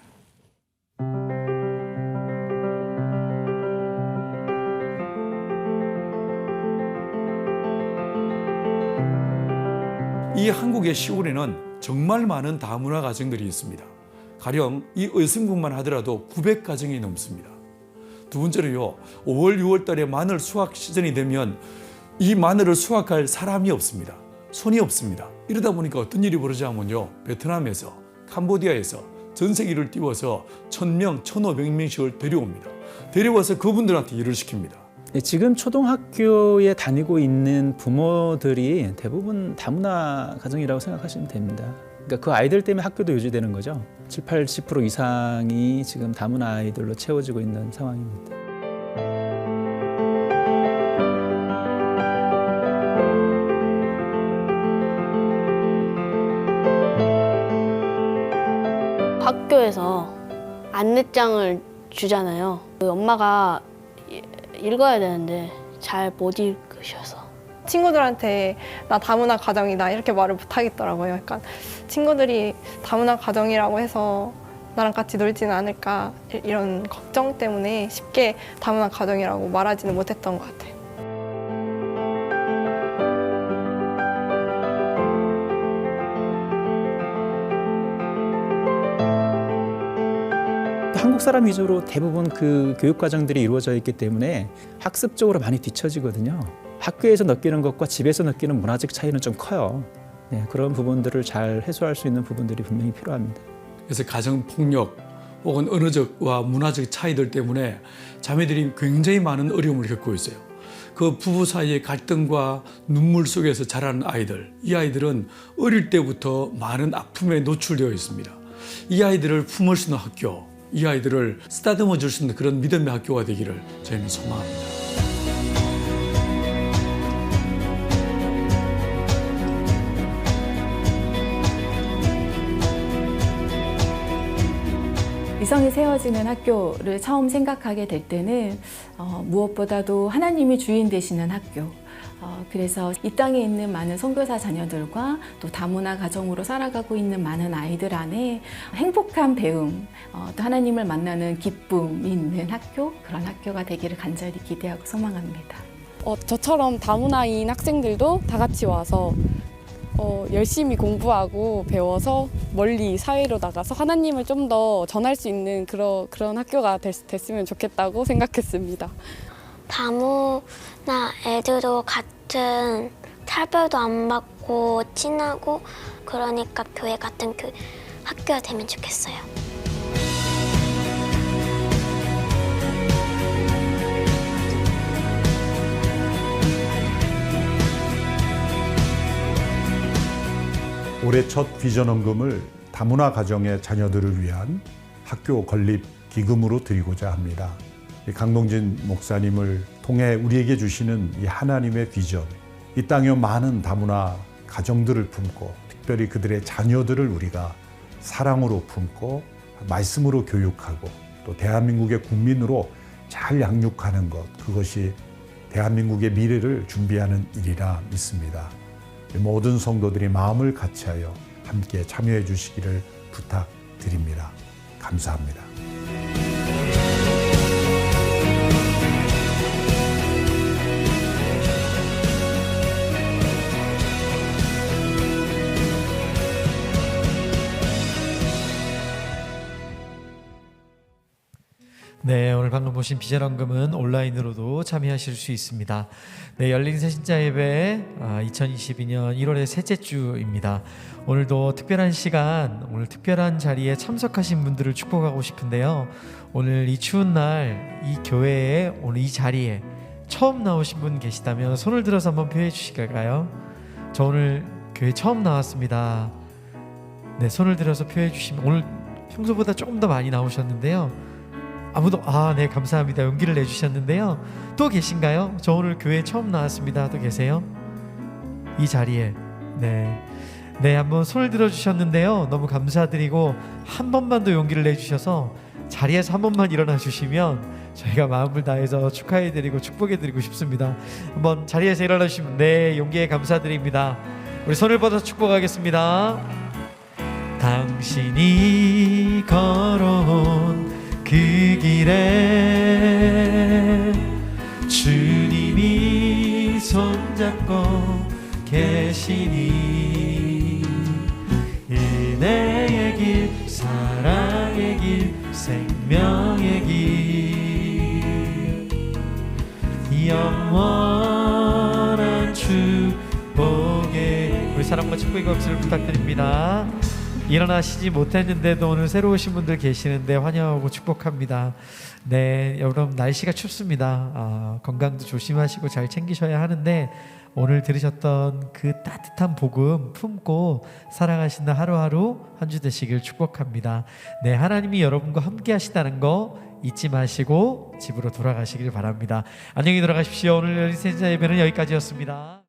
C: 이 한국의 시골에는 정말 많은 다문화 가정들이 있습니다. 가령 이 의성군만 하더라도 900가정이 넘습니다. 두 번째로요, 5월, 6월 달에 마늘 수확 시즌이 되면 이 마늘을 수확할 사람이 없습니다. 손이 없습니다. 이러다 보니까 어떤 일이 벌어지냐면요, 베트남에서, 캄보디아에서 전세기를 띄워서 1000명, 1500명씩을 데려옵니다. 데려와서 그분들한테 일을 시킵니다.
D: 지금 초등학교에 다니고 있는 부모들이 대부분 다문화 가정이라고 생각하시면 됩니다. 그러니까 그 아이들 때문에 학교도 유지되는 거죠. 70-80% 이상이 지금 다문화 아이들로 채워지고 있는 상황입니다.
E: 학교에서 안내장을 주잖아요. 그 엄마가 읽어야 되는데 잘 못 읽으셔서
F: 친구들한테 나 다문화 가정이다 이렇게 말을 못 하겠더라고요. 약간 친구들이 다문화 가정이라고 해서 나랑 같이 놀지는 않을까 이런 걱정 때문에 쉽게 다문화 가정이라고 말하지는 못했던 것 같아요.
D: 한국 사람 위주로 대부분 그 교육 과정들이 이루어져 있기 때문에 학습적으로 많이 뒤처지거든요. 학교에서 느끼는 것과 집에서 느끼는 문화적 차이는 좀 커요. 네, 그런 부분들을 잘 해소할 수 있는 부분들이 분명히 필요합니다.
C: 그래서 가정 폭력 혹은 언어적과 문화적 차이들 때문에 자매들이 굉장히 많은 어려움을 겪고 있어요. 그 부부 사이의 갈등과 눈물 속에서 자라는 아이들, 이 아이들은 어릴 때부터 많은 아픔에 노출되어 있습니다. 이 아이들을 품을 수 있는 학교, 이 아이들을 쓰다듬어 줄 수 있는 그런 믿음의 학교가 되기를 저희는 소망합니다.
G: 이성이 세워지는 학교를 처음 생각하게 될 때는 무엇보다도 하나님이 주인 되시는 학교, 그래서 이 땅에 있는 많은 선교사 자녀들과 또 다문화 가정으로 살아가고 있는 많은 아이들 안에 행복한 배움, 또 하나님을 만나는 기쁨이 있는 학교, 그런 학교가 되기를 간절히 기대하고 소망합니다.
H: 저처럼 다문화인 학생들도 다 같이 와서 열심히 공부하고 배워서 멀리 사회로 나가서 하나님을 좀 더 전할 수 있는 그런 학교가 됐으면 좋겠다고 생각했습니다.
I: 다문화 애들도 같은 차별도 안 받고 친하고 그러니까 교회 같은 학교가 되면 좋겠어요.
J: 올해 첫 비전 헌금을 다문화 가정의 자녀들을 위한 학교 건립 기금으로 드리고자 합니다. 강동진 목사님을 통해 우리에게 주시는 이 하나님의 비전, 이 땅에 많은 다문화 가정들을 품고 특별히 그들의 자녀들을 우리가 사랑으로 품고 말씀으로 교육하고 또 대한민국의 국민으로 잘 양육하는 것, 그것이 대한민국의 미래를 준비하는 일이라 믿습니다. 모든 성도들이 마음을 같이하여 함께 참여해 주시기를 부탁드립니다. 감사합니다.
K: 네, 오늘 방금 보신 비전 헌금은 온라인으로도 참여하실 수 있습니다. 네, 열린 새신자 예배 2022년 1월의 셋째 주입니다. 오늘도 특별한 시간, 오늘 특별한 자리에 참석하신 분들을 축복하고 싶은데요. 오늘 이 추운 날, 이 교회에 오늘 이 자리에 처음 나오신 분 계시다면 손을 들어서 한번 표해 주실까요? 저 오늘 교회 처음 나왔습니다. 네, 손을 들어서 표해 주시면 오늘 평소보다 조금 더 많이 나오셨는데요. 아무도 네, 감사합니다. 용기를 내주셨는데요. 또 계신가요? 저 오늘 교회 처음 나왔습니다. 또 계세요? 이 자리에 네, 한번 손을 들어주셨는데요. 너무 감사드리고 한 번만 더 용기를 내주셔서 자리에서 한 번만 일어나 주시면 저희가 마음을 다해서 축하해드리고 축복해드리고 싶습니다. 한번 자리에서 일어나 주시면 네, 용기에 감사드립니다. 우리 손을 뻗어서 축복하겠습니다. 당신이 걸어온 그 길에 주님이 손잡고 계시니 은혜의 길, 사랑의 길, 생명의 길, 영원한 축복의 우리 사랑과 축복의 박수를 부탁드립니다. 일어나시지 못했는데도 오늘 새로 오신 분들 계시는데 환영하고 축복합니다. 네, 여러분 날씨가 춥습니다. 건강도 조심하시고 잘 챙기셔야 하는데 오늘 들으셨던 그 따뜻한 복음 품고 살아가시는 하루하루 한 주 되시길 축복합니다. 네, 하나님이 여러분과 함께 하시다는 거 잊지 마시고 집으로 돌아가시길 바랍니다. 안녕히 돌아가십시오. 오늘 열린 새신자 예배는 여기까지였습니다.